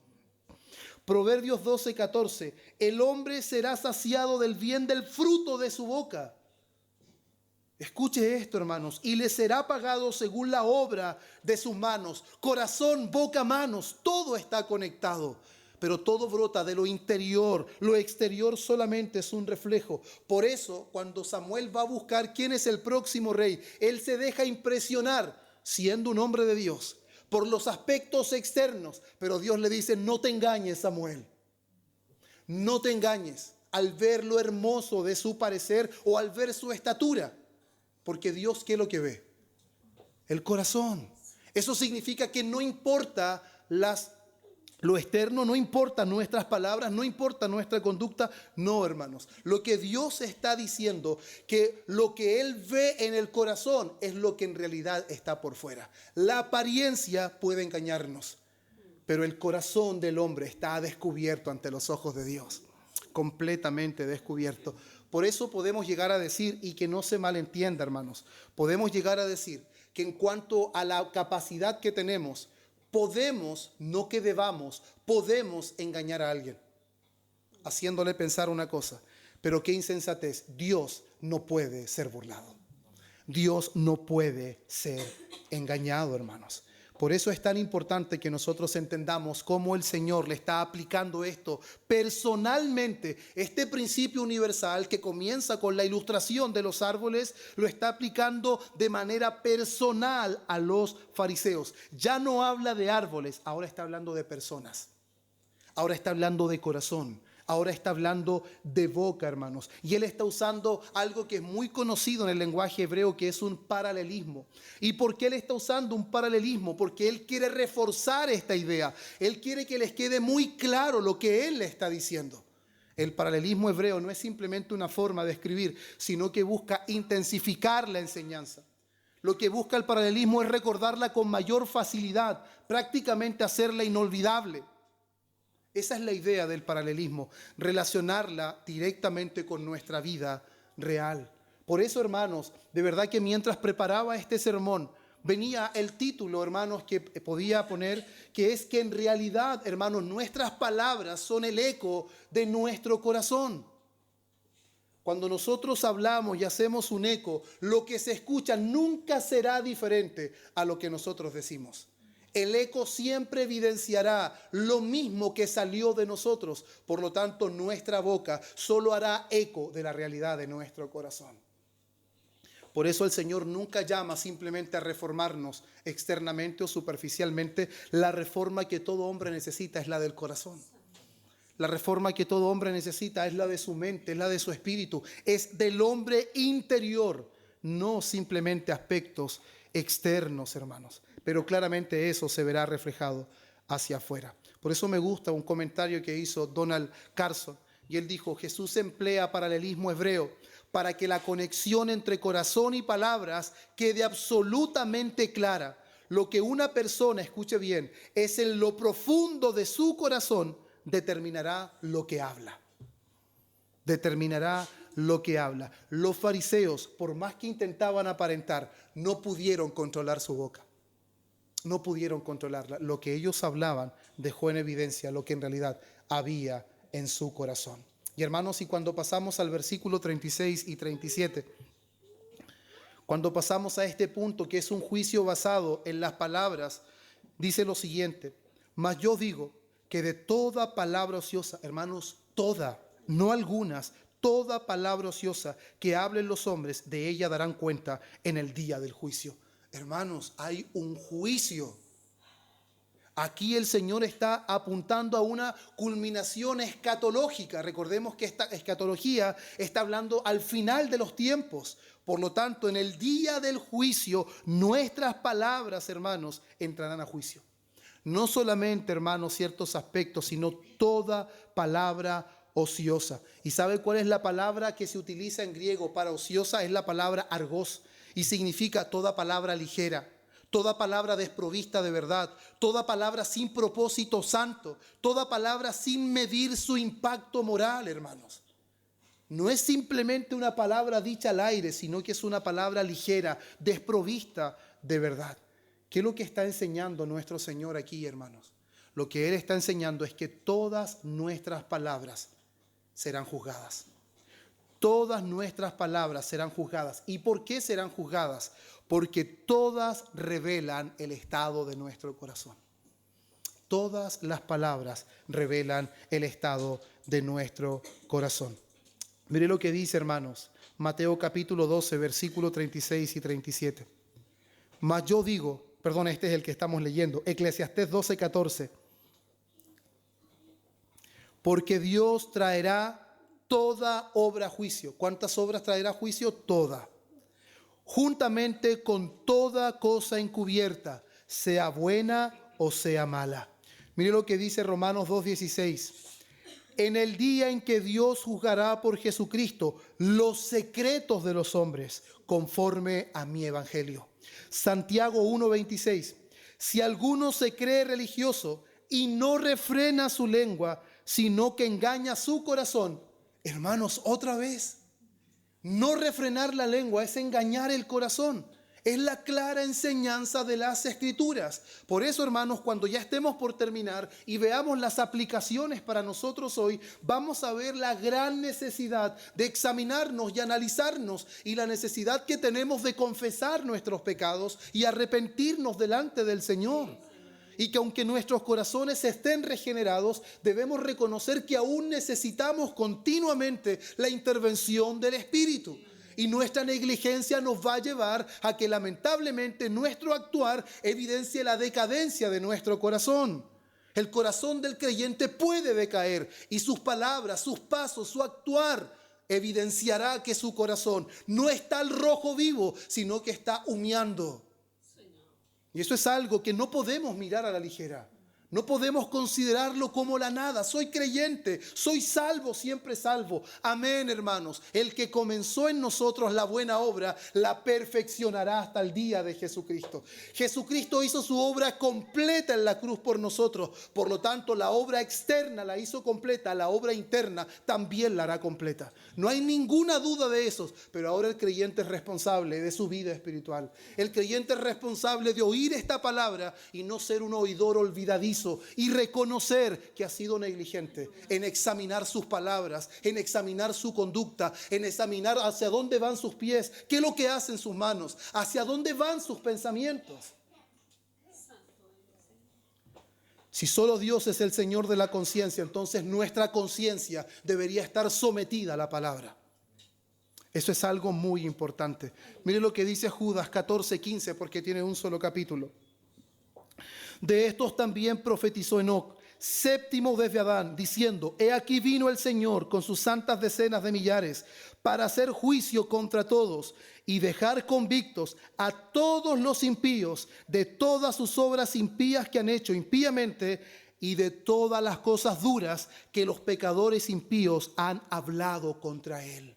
Proverbios 12, 14. El hombre será saciado del bien del fruto de su boca. Escuche esto, hermanos. Y le será pagado según la obra de sus manos. Corazón, boca, manos, todo está conectado. pero todo brota de lo interior. Lo exterior solamente es un reflejo. Por eso, cuando Samuel va a buscar quién es el próximo rey, él se deja impresionar, siendo un hombre de Dios, por los aspectos externos. Pero Dios le dice: no te engañes, Samuel. No te engañes al ver lo hermoso de su parecer o al ver su estatura. Porque Dios, ¿qué es lo que ve? El corazón. Eso significa que no importa lo externo, no importa nuestras palabras, no importa nuestra conducta. No, hermanos. Lo que Dios está diciendo, que lo que Él ve en el corazón es lo que en realidad está por fuera. La apariencia puede engañarnos, pero el corazón del hombre está descubierto ante los ojos de Dios. Completamente descubierto. Por eso podemos llegar a decir, y que no se malentienda, hermanos, podemos llegar a decir que en cuanto a la capacidad que tenemos, podemos, no que debamos, podemos engañar a alguien, haciéndole pensar una cosa. Pero qué insensatez. Dios no puede ser burlado. Dios no puede ser engañado, hermanos. Por eso es tan importante que nosotros entendamos cómo el Señor le está aplicando esto personalmente. Este principio universal que comienza con la ilustración de los árboles, lo está aplicando de manera personal a los fariseos. Ya no habla de árboles, ahora está hablando de personas. Ahora está hablando de corazón. Ahora está hablando de boca, hermanos. Y él está usando algo que es muy conocido en el lenguaje hebreo, que es un paralelismo. ¿Y por qué él está usando un paralelismo? Porque él quiere reforzar esta idea. Él quiere que les quede muy claro lo que él le está diciendo. El paralelismo hebreo no es simplemente una forma de escribir, sino que busca intensificar la enseñanza. Lo que busca el paralelismo es recordarla con mayor facilidad, prácticamente hacerla inolvidable. Esa es la idea del paralelismo, relacionarla directamente con nuestra vida real. Por eso, hermanos, de verdad que mientras preparaba este sermón, venía el título, hermanos, que podía poner, que es que en realidad, hermanos, nuestras palabras son el eco de nuestro corazón. Cuando nosotros hablamos y hacemos un eco, lo que se escucha nunca será diferente a lo que nosotros decimos. El eco siempre evidenciará lo mismo que salió de nosotros. Por lo tanto, nuestra boca solo hará eco de la realidad de nuestro corazón. Por eso el Señor nunca llama simplemente a reformarnos externamente o superficialmente. La reforma que todo hombre necesita es la del corazón. La reforma que todo hombre necesita es la de su mente, es la de su espíritu. Es del hombre interior, no simplemente aspectos externos, hermanos. Pero claramente eso se verá reflejado hacia afuera. Por eso me gusta un comentario que hizo Donald Carson. Y él dijo: Jesús emplea paralelismo hebreo para que la conexión entre corazón y palabras quede absolutamente clara. Lo que una persona, escuche bien, es en lo profundo de su corazón, determinará lo que habla. Determinará lo que habla. Los fariseos, por más que intentaban aparentar, no pudieron controlar su boca. No pudieron controlarla. Lo que ellos hablaban dejó en evidencia lo que en realidad había en su corazón. Y hermanos, y cuando pasamos al versículo 36 y 37, cuando pasamos a este punto que es un juicio basado en las palabras, dice lo siguiente: mas yo digo que de toda palabra ociosa, hermanos, toda, no algunas, toda palabra ociosa que hablen los hombres, de ella darán cuenta en el día del juicio. Hermanos, hay un juicio. Aquí el Señor está apuntando a una culminación escatológica. Recordemos que esta escatología está hablando al final de los tiempos. Por lo tanto, en el día del juicio, nuestras palabras, hermanos, entrarán a juicio. No solamente, hermanos, ciertos aspectos, sino toda palabra ociosa. ¿Y sabe cuál es la palabra que se utiliza en griego para ociosa? Es la palabra argos. Y significa toda palabra ligera, toda palabra desprovista de verdad, toda palabra sin propósito santo, toda palabra sin medir su impacto moral, hermanos. No es simplemente una palabra dicha al aire, sino que es una palabra ligera, desprovista de verdad. ¿Qué es lo que está enseñando nuestro Señor aquí, hermanos? Lo que Él está enseñando es que todas nuestras palabras serán juzgadas. Todas nuestras palabras serán juzgadas. ¿Y por qué serán juzgadas? Porque todas revelan el estado de nuestro corazón. Todas las palabras revelan el estado de nuestro corazón. Mire lo que dice, hermanos, Mateo capítulo 12, versículos 36 y 37. Mas yo digo, perdón, este es el que estamos leyendo, Eclesiastés 12, 14. Porque Dios traerá toda obra a juicio. ¿Cuántas obras traerá a juicio? Toda. Juntamente con toda cosa encubierta, sea buena o sea mala. Mire lo que dice Romanos 2:16. En el día en que Dios juzgará por Jesucristo los secretos de los hombres, conforme a mi evangelio. Santiago 1:26. Si alguno se cree religioso y no refrena su lengua, sino que engaña su corazón. Hermanos, otra vez, no refrenar la lengua es engañar el corazón. Es la clara enseñanza de las Escrituras. Por eso, hermanos, cuando ya estemos por terminar y veamos las aplicaciones para nosotros hoy, vamos a ver la gran necesidad de examinarnos y analizarnos y la necesidad que tenemos de confesar nuestros pecados y arrepentirnos delante del Señor. Y que aunque nuestros corazones estén regenerados, debemos reconocer que aún necesitamos continuamente la intervención del Espíritu. Y nuestra negligencia nos va a llevar a que lamentablemente nuestro actuar evidencie la decadencia de nuestro corazón. El corazón del creyente puede decaer y sus palabras, sus pasos, su actuar evidenciará que su corazón no está al rojo vivo, sino que está humeando. Y eso es algo que no podemos mirar a la ligera. No podemos considerarlo como la nada. Soy creyente, soy salvo, siempre salvo. Amén, hermanos. El que comenzó en nosotros la buena obra, la perfeccionará hasta el día de Jesucristo. Jesucristo hizo su obra completa en la cruz por nosotros. Por lo tanto, la obra externa la hizo completa, la obra interna también la hará completa. No hay ninguna duda de eso. Pero ahora el creyente es responsable de su vida espiritual. El creyente es responsable de oír esta palabra y no ser un oidor olvidadizo. Y reconocer que ha sido negligente en examinar sus palabras, en examinar su conducta, en examinar hacia dónde van sus pies, qué es lo que hacen sus manos, hacia dónde van sus pensamientos. Si solo Dios es el Señor de la conciencia, entonces nuestra conciencia debería estar sometida a la palabra. Eso es algo muy importante. Mire lo que dice Judas 14:15, porque tiene un solo capítulo. De estos también profetizó Enoc, séptimo desde Adán, diciendo: he aquí vino el Señor con sus santas decenas de millares para hacer juicio contra todos y dejar convictos a todos los impíos de todas sus obras impías que han hecho impíamente y de todas las cosas duras que los pecadores impíos han hablado contra él.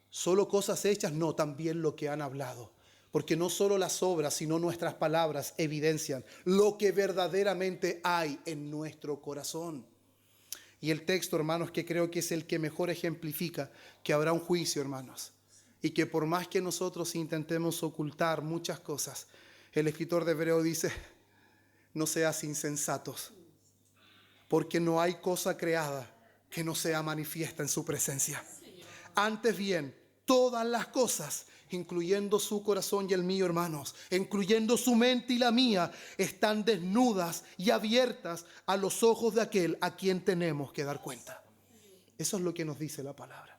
Solo cosas hechas, no, también lo que han hablado. Porque no solo las obras, sino nuestras palabras evidencian lo que verdaderamente hay en nuestro corazón. Y el texto, hermanos, que creo que es el que mejor ejemplifica que habrá un juicio, hermanos. Y que por más que nosotros intentemos ocultar muchas cosas, el escritor de Hebreo dice: no seas insensatos, porque no hay cosa creada que no sea manifiesta en su presencia. Antes bien, todas las cosas, incluyendo su corazón y el mío, hermanos, incluyendo su mente y la mía, están desnudas y abiertas a los ojos de aquel a quien tenemos que dar cuenta. Eso es lo que nos dice la palabra.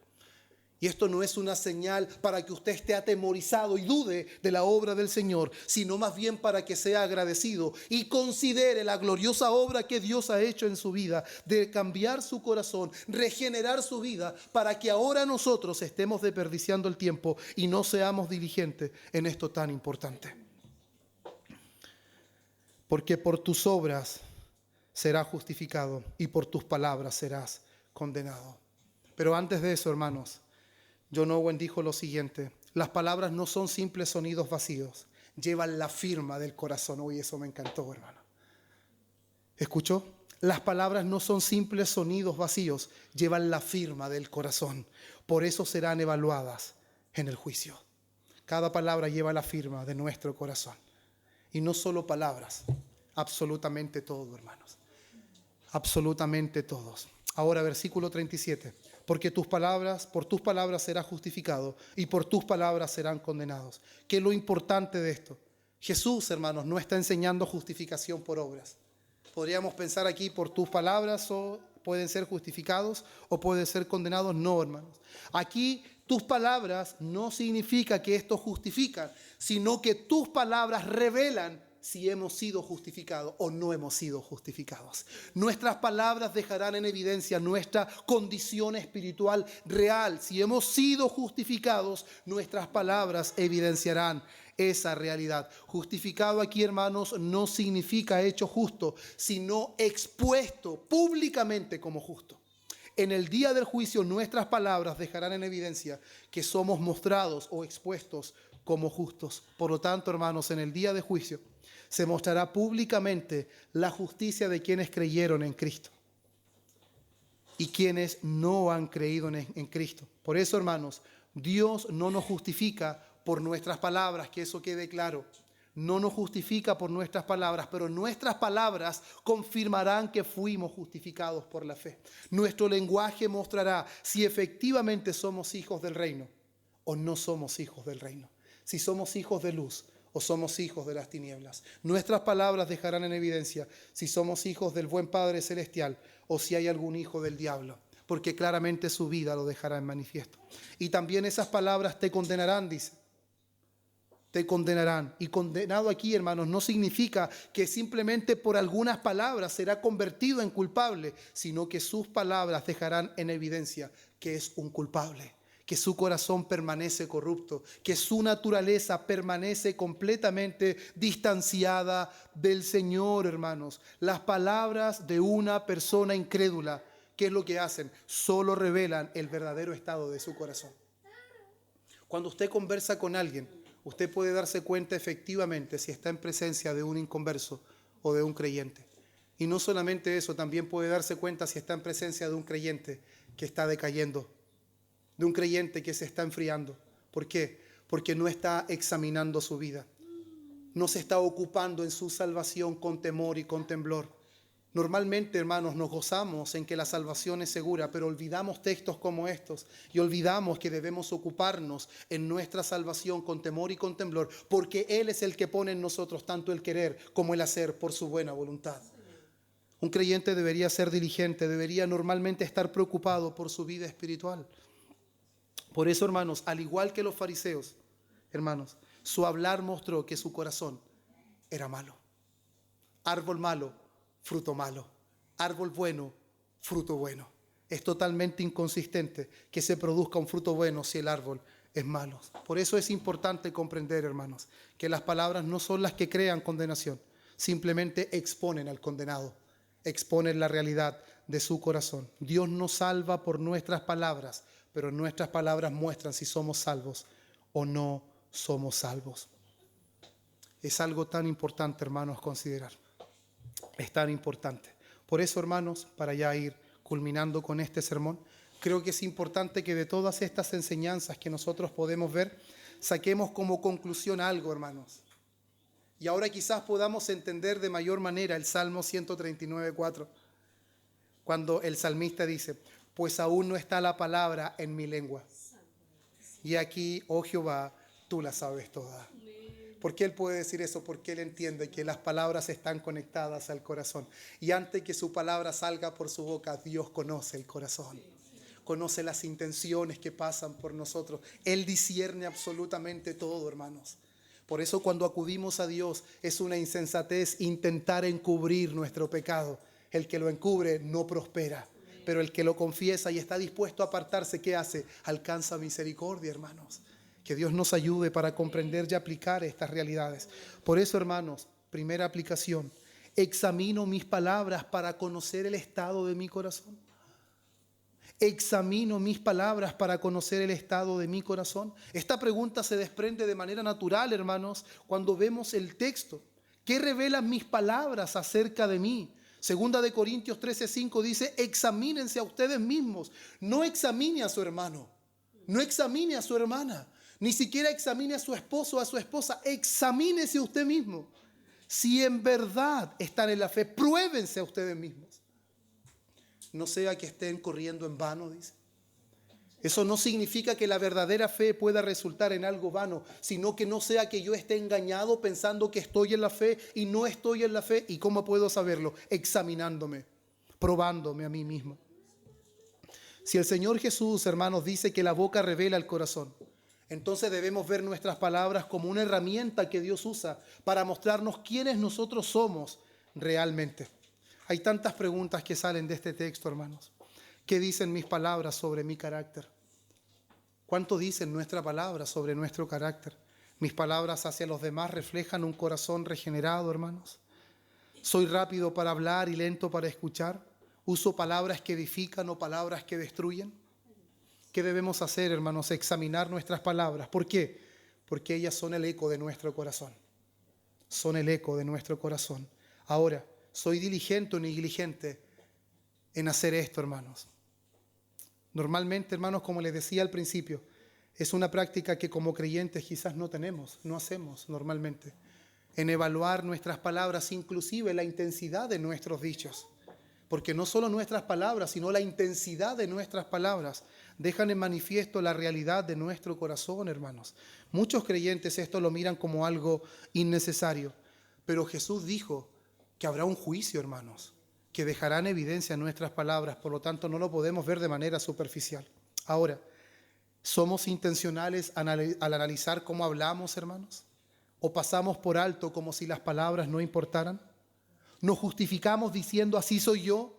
Y esto no es una señal para que usted esté atemorizado y dude de la obra del Señor, sino más bien para que sea agradecido y considere la gloriosa obra que Dios ha hecho en su vida, de cambiar su corazón, regenerar su vida, para que ahora nosotros estemos desperdiciando el tiempo y no seamos diligentes en esto tan importante. Porque por tus obras serás justificado y por tus palabras serás condenado. Pero antes de eso, hermanos, John Owen dijo lo siguiente: las palabras no son simples sonidos vacíos, llevan la firma del corazón. Uy, eso me encantó, hermano. ¿Escuchó? Las palabras no son simples sonidos vacíos, llevan la firma del corazón. Por eso serán evaluadas en el juicio. Cada palabra lleva la firma de nuestro corazón. Y no solo palabras, absolutamente todo, hermanos. Absolutamente todos. Ahora, versículo 37. Porque por tus palabras serás justificado y por tus palabras serán condenados. ¿Qué es lo importante de esto? Jesús, hermanos, no está enseñando justificación por obras. Podríamos pensar aquí, por tus palabras o pueden ser justificados o pueden ser condenados. No, hermanos. Aquí tus palabras no significa que esto justifica, sino que tus palabras revelan si hemos sido justificados o no hemos sido justificados. Nuestras palabras dejarán en evidencia nuestra condición espiritual real. Si hemos sido justificados, nuestras palabras evidenciarán esa realidad. Justificado aquí, hermanos, no significa hecho justo, sino expuesto públicamente como justo. En el día del juicio, nuestras palabras dejarán en evidencia que somos mostrados o expuestos como justos. Por lo tanto, hermanos, en el día de juicio se mostrará públicamente la justicia de quienes creyeron en Cristo y quienes no han creído en Cristo. Por eso, hermanos, Dios no nos justifica por nuestras palabras, que eso quede claro. No nos justifica por nuestras palabras, pero nuestras palabras confirmarán que fuimos justificados por la fe. Nuestro lenguaje mostrará si efectivamente somos hijos del reino o no somos hijos del reino. Si somos hijos de luz o somos hijos de las tinieblas. Nuestras palabras dejarán en evidencia si somos hijos del buen Padre Celestial o si hay algún hijo del diablo, porque claramente su vida lo dejará en manifiesto. Y también esas palabras te condenarán, dice. Te condenarán. Y condenado aquí, hermanos, no significa que simplemente por algunas palabras será convertido en culpable, sino que sus palabras dejarán en evidencia que es un culpable, que su corazón permanece corrupto, que su naturaleza permanece completamente distanciada del Señor, hermanos. Las palabras de una persona incrédula, ¿qué es lo que hacen? Solo revelan el verdadero estado de su corazón. Cuando usted conversa con alguien, usted puede darse cuenta efectivamente si está en presencia de un inconverso o de un creyente. Y no solamente eso, también puede darse cuenta si está en presencia de un creyente que está decayendo, de un creyente que se está enfriando. ¿Por qué? Porque no está examinando su vida. No se está ocupando en su salvación con temor y con temblor. Normalmente, hermanos, nos gozamos en que la salvación es segura, pero olvidamos textos como estos y olvidamos que debemos ocuparnos en nuestra salvación con temor y con temblor, porque Él es el que pone en nosotros tanto el querer como el hacer por su buena voluntad. Un creyente debería ser diligente, debería normalmente estar preocupado por su vida espiritual. Por eso, hermanos, al igual que los fariseos, hermanos, su hablar mostró que su corazón era malo. Árbol malo, fruto malo. Árbol bueno, fruto bueno. Es totalmente inconsistente que se produzca un fruto bueno si el árbol es malo. Por eso es importante comprender, hermanos, que las palabras no son las que crean condenación, simplemente exponen al condenado, exponen la realidad de su corazón. Dios nos salva por nuestras palabras, pero nuestras palabras muestran si somos salvos o no somos salvos. Es algo tan importante, hermanos, considerar. Es tan importante. Por eso, hermanos, para ya ir culminando con este sermón, creo que es importante que de todas estas enseñanzas que nosotros podemos ver, saquemos como conclusión algo, hermanos. Y ahora quizás podamos entender de mayor manera el Salmo 139:4, cuando el salmista dice: pues aún no está la palabra en mi lengua. Y aquí, oh Jehová, tú la sabes toda. ¿Por qué él puede decir eso? Porque él entiende que las palabras están conectadas al corazón. Y antes que su palabra salga por su boca, Dios conoce el corazón. Conoce las intenciones que pasan por nosotros. Él discierne absolutamente todo, hermanos. Por eso cuando acudimos a Dios es una insensatez intentar encubrir nuestro pecado. El que lo encubre no prospera. Pero el que lo confiesa y está dispuesto a apartarse, ¿qué hace? Alcanza misericordia, hermanos. Que Dios nos ayude para comprender y aplicar estas realidades. Por eso, hermanos, primera aplicación: examino mis palabras para conocer el estado de mi corazón. Examino mis palabras para conocer el estado de mi corazón. Esta pregunta se desprende de manera natural, hermanos, cuando vemos el texto. ¿Qué revelan mis palabras acerca de mí? Segunda de Corintios 13:5 dice: examínense a ustedes mismos. No examine a su hermano, no examine a su hermana, ni siquiera examine a su esposo o a su esposa. Examínese usted mismo. Si en verdad están en la fe, pruébense a ustedes mismos. No sea que estén corriendo en vano, dice. Eso no significa que la verdadera fe pueda resultar en algo vano, sino que no sea que yo esté engañado pensando que estoy en la fe y no estoy en la fe. ¿Y cómo puedo saberlo? Examinándome, probándome a mí mismo. Si el Señor Jesús, hermanos, dice que la boca revela el corazón, entonces debemos ver nuestras palabras como una herramienta que Dios usa para mostrarnos quiénes nosotros somos realmente. Hay tantas preguntas que salen de este texto, hermanos. ¿Qué dicen mis palabras sobre mi carácter? ¿Cuánto dicen nuestra palabra sobre nuestro carácter? ¿Mis palabras hacia los demás reflejan un corazón regenerado, hermanos? ¿Soy rápido para hablar y lento para escuchar? ¿Uso palabras que edifican o palabras que destruyen? ¿Qué debemos hacer, hermanos? Examinar nuestras palabras. ¿Por qué? Porque ellas son el eco de nuestro corazón. Son el eco de nuestro corazón. Ahora, ¿soy diligente o negligente en hacer esto, hermanos? Normalmente, hermanos, como les decía al principio, es una práctica que como creyentes quizás no tenemos, no hacemos normalmente. En evaluar nuestras palabras, inclusive la intensidad de nuestros dichos. Porque no solo nuestras palabras, sino la intensidad de nuestras palabras dejan en manifiesto la realidad de nuestro corazón, hermanos. Muchos creyentes esto lo miran como algo innecesario, pero Jesús dijo que habrá un juicio, hermanos, que dejará en evidencia nuestras palabras, por lo tanto no lo podemos ver de manera superficial. Ahora, ¿somos intencionales al analizar cómo hablamos, hermanos? ¿O pasamos por alto como si las palabras no importaran? ¿Nos justificamos diciendo así soy yo?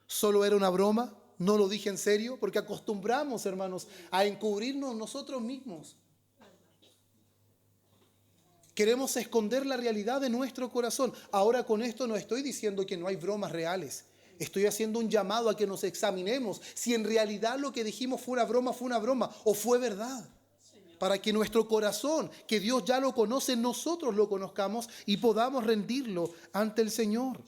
¿Solo era una broma? ¿No lo dije en serio? Porque acostumbramos, hermanos, a encubrirnos nosotros mismos. Queremos esconder la realidad de nuestro corazón. Ahora con esto no estoy diciendo que no hay bromas reales. Estoy haciendo un llamado a que nos examinemos si en realidad lo que dijimos fue una broma o fue verdad. Para que nuestro corazón, que Dios ya lo conoce, nosotros lo conozcamos y podamos rendirlo ante el Señor.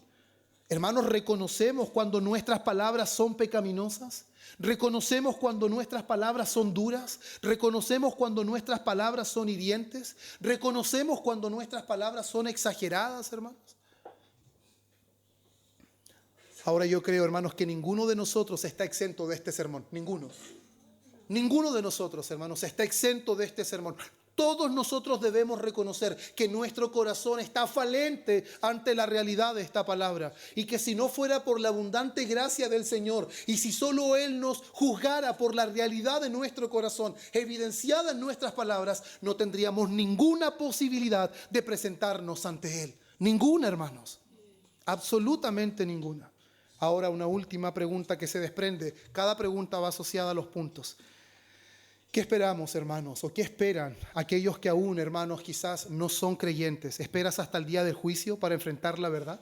Hermanos, reconocemos cuando nuestras palabras son pecaminosas. Reconocemos cuando nuestras palabras son duras. Reconocemos cuando nuestras palabras son hirientes. Reconocemos cuando nuestras palabras son exageradas, hermanos. Ahora yo creo, hermanos, que ninguno de nosotros está exento de este sermón. Ninguno. Ninguno de nosotros, hermanos, está exento de este sermón. Todos nosotros debemos reconocer que nuestro corazón está falente ante la realidad de esta palabra y que si no fuera por la abundante gracia del Señor y si solo Él nos juzgara por la realidad de nuestro corazón evidenciada en nuestras palabras, no tendríamos ninguna posibilidad de presentarnos ante Él. Ninguna, hermanos. Absolutamente ninguna. Ahora una última pregunta que se desprende. Cada pregunta va asociada a los puntos. ¿Qué esperamos, hermanos? ¿O qué esperan aquellos que aún, hermanos, quizás no son creyentes? ¿Esperas hasta el día del juicio para enfrentar la verdad?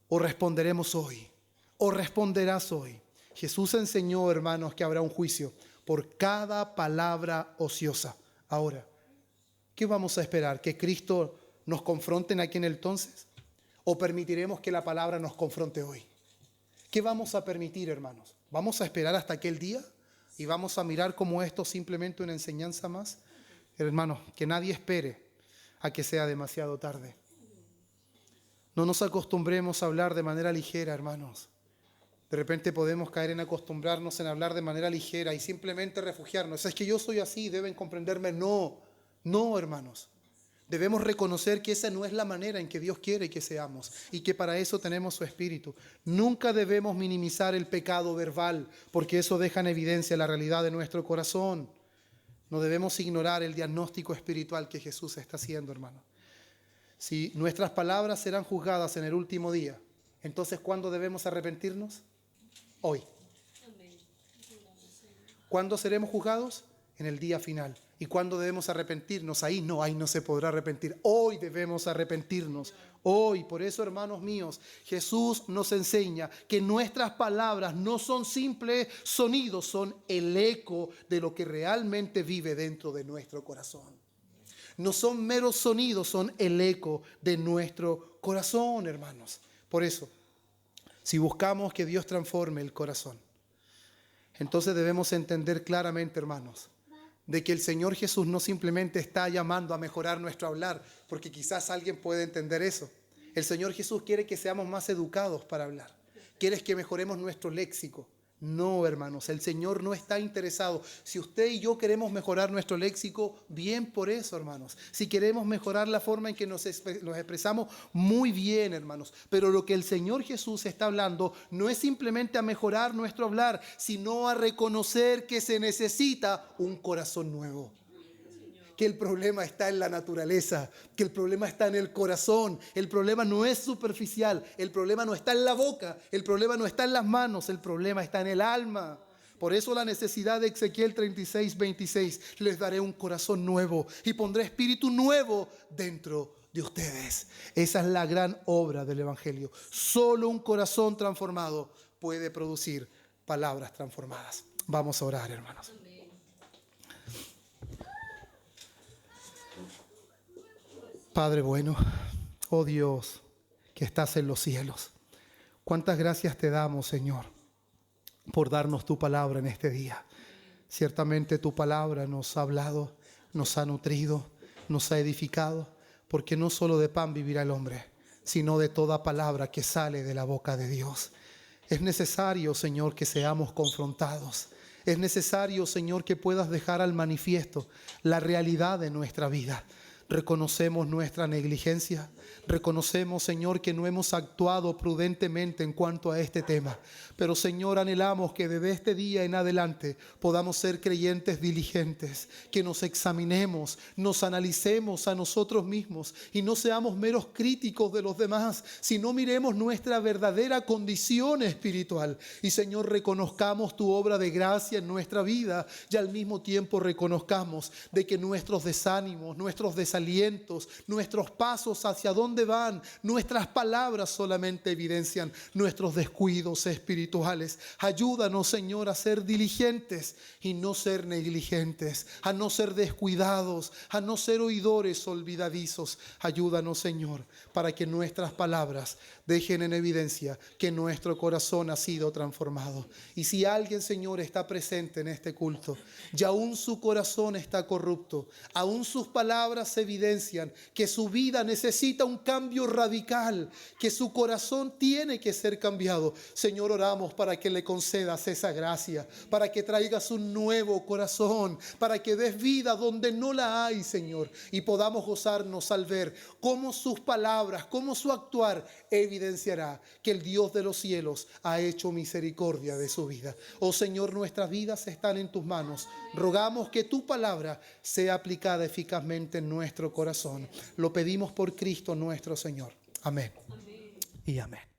¿O responderemos hoy? ¿O responderás hoy? Jesús enseñó, hermanos, que habrá un juicio por cada palabra ociosa. Ahora, ¿qué vamos a esperar? ¿Que Cristo nos confronte en aquel entonces? ¿O permitiremos que la palabra nos confronte hoy? ¿Qué vamos a permitir, hermanos? ¿Vamos a esperar hasta aquel día? ¿Y vamos a mirar como esto simplemente una enseñanza más? Hermanos, que nadie espere a que sea demasiado tarde. No nos acostumbremos a hablar de manera ligera, hermanos. De repente podemos caer en acostumbrarnos en hablar de manera ligera y simplemente refugiarnos. Es que yo soy así, deben comprenderme. No, no, hermanos. Debemos reconocer que esa no es la manera en que Dios quiere que seamos y que para eso tenemos su Espíritu. Nunca debemos minimizar el pecado verbal porque eso deja en evidencia la realidad de nuestro corazón. No debemos ignorar el diagnóstico espiritual que Jesús está haciendo, hermano. Si nuestras palabras serán juzgadas en el último día, entonces ¿cuándo debemos arrepentirnos? Hoy. ¿Cuándo seremos juzgados? En el día final. ¿Y cuándo debemos arrepentirnos? Ahí no se podrá arrepentir. Hoy debemos arrepentirnos. Hoy, por eso, hermanos míos, Jesús nos enseña que nuestras palabras no son simples sonidos, son el eco de lo que realmente vive dentro de nuestro corazón. No son meros sonidos, son el eco de nuestro corazón, hermanos. Por eso, si buscamos que Dios transforme el corazón, entonces debemos entender claramente, hermanos, de que el Señor Jesús no simplemente está llamando a mejorar nuestro hablar, porque quizás alguien puede entender eso. El Señor Jesús quiere que seamos más educados para hablar. Quiere que mejoremos nuestro léxico, No, hermanos, el Señor no está interesado. Si usted y yo queremos mejorar nuestro léxico, bien por eso, hermanos. Si queremos mejorar la forma en que nos expresamos, muy bien, hermanos. Pero lo que el Señor Jesús está hablando no es simplemente a mejorar nuestro hablar, sino a reconocer que se necesita un corazón nuevo. Que el problema está en la naturaleza, que el problema está en el corazón, el problema no es superficial, el problema no está en la boca, el problema no está en las manos, el problema está en el alma. Por eso la necesidad de Ezequiel 36:26, les daré un corazón nuevo y pondré espíritu nuevo dentro de ustedes. Esa es la gran obra del Evangelio. Solo un corazón transformado puede producir palabras transformadas. Vamos a orar, hermanos. Padre bueno, oh Dios, que estás en los cielos, cuántas gracias te damos, Señor, por darnos tu palabra en este día. Ciertamente tu palabra nos ha hablado, nos ha nutrido, nos ha edificado, porque no solo de pan vivirá el hombre, sino de toda palabra que sale de la boca de Dios. Es necesario, Señor, que seamos confrontados. Es necesario, Señor, que puedas dejar al manifiesto la realidad de nuestra vida. Reconocemos nuestra negligencia. Reconocemos, Señor, que no hemos actuado prudentemente en cuanto a este tema. Pero, Señor, anhelamos que desde este día en adelante podamos ser creyentes diligentes, que nos examinemos, nos analicemos a nosotros mismos y no seamos meros críticos de los demás, sino miremos nuestra verdadera condición espiritual. Y, Señor, reconozcamos tu obra de gracia en nuestra vida y al mismo tiempo reconozcamos de que nuestros desánimos, nuestros desalientos, nuestros pasos hacia dónde van, nuestras palabras solamente evidencian nuestros descuidos espirituales. Ayúdanos, Señor, a ser diligentes y no ser negligentes, a no ser descuidados, a no ser oidores olvidadizos. Ayúdanos, Señor, para que nuestras palabras dejen en evidencia que nuestro corazón ha sido transformado. Y si alguien, Señor, está presente en este culto y aún su corazón está corrupto, aún sus palabras evidencian que su vida necesita un cambio radical, que su corazón tiene que ser cambiado, Señor, oramos para que le concedas esa gracia, para que traigas un nuevo corazón, para que des vida donde no la hay, Señor, y podamos gozarnos al ver cómo sus palabras, cómo su actuar evidenciará que el Dios de los cielos ha hecho misericordia de su vida. Oh Señor, nuestras vidas están en tus manos. Rogamos que tu palabra sea aplicada eficazmente en nuestro corazón. Lo pedimos por Cristo nuestro Señor. Amén. Y amén.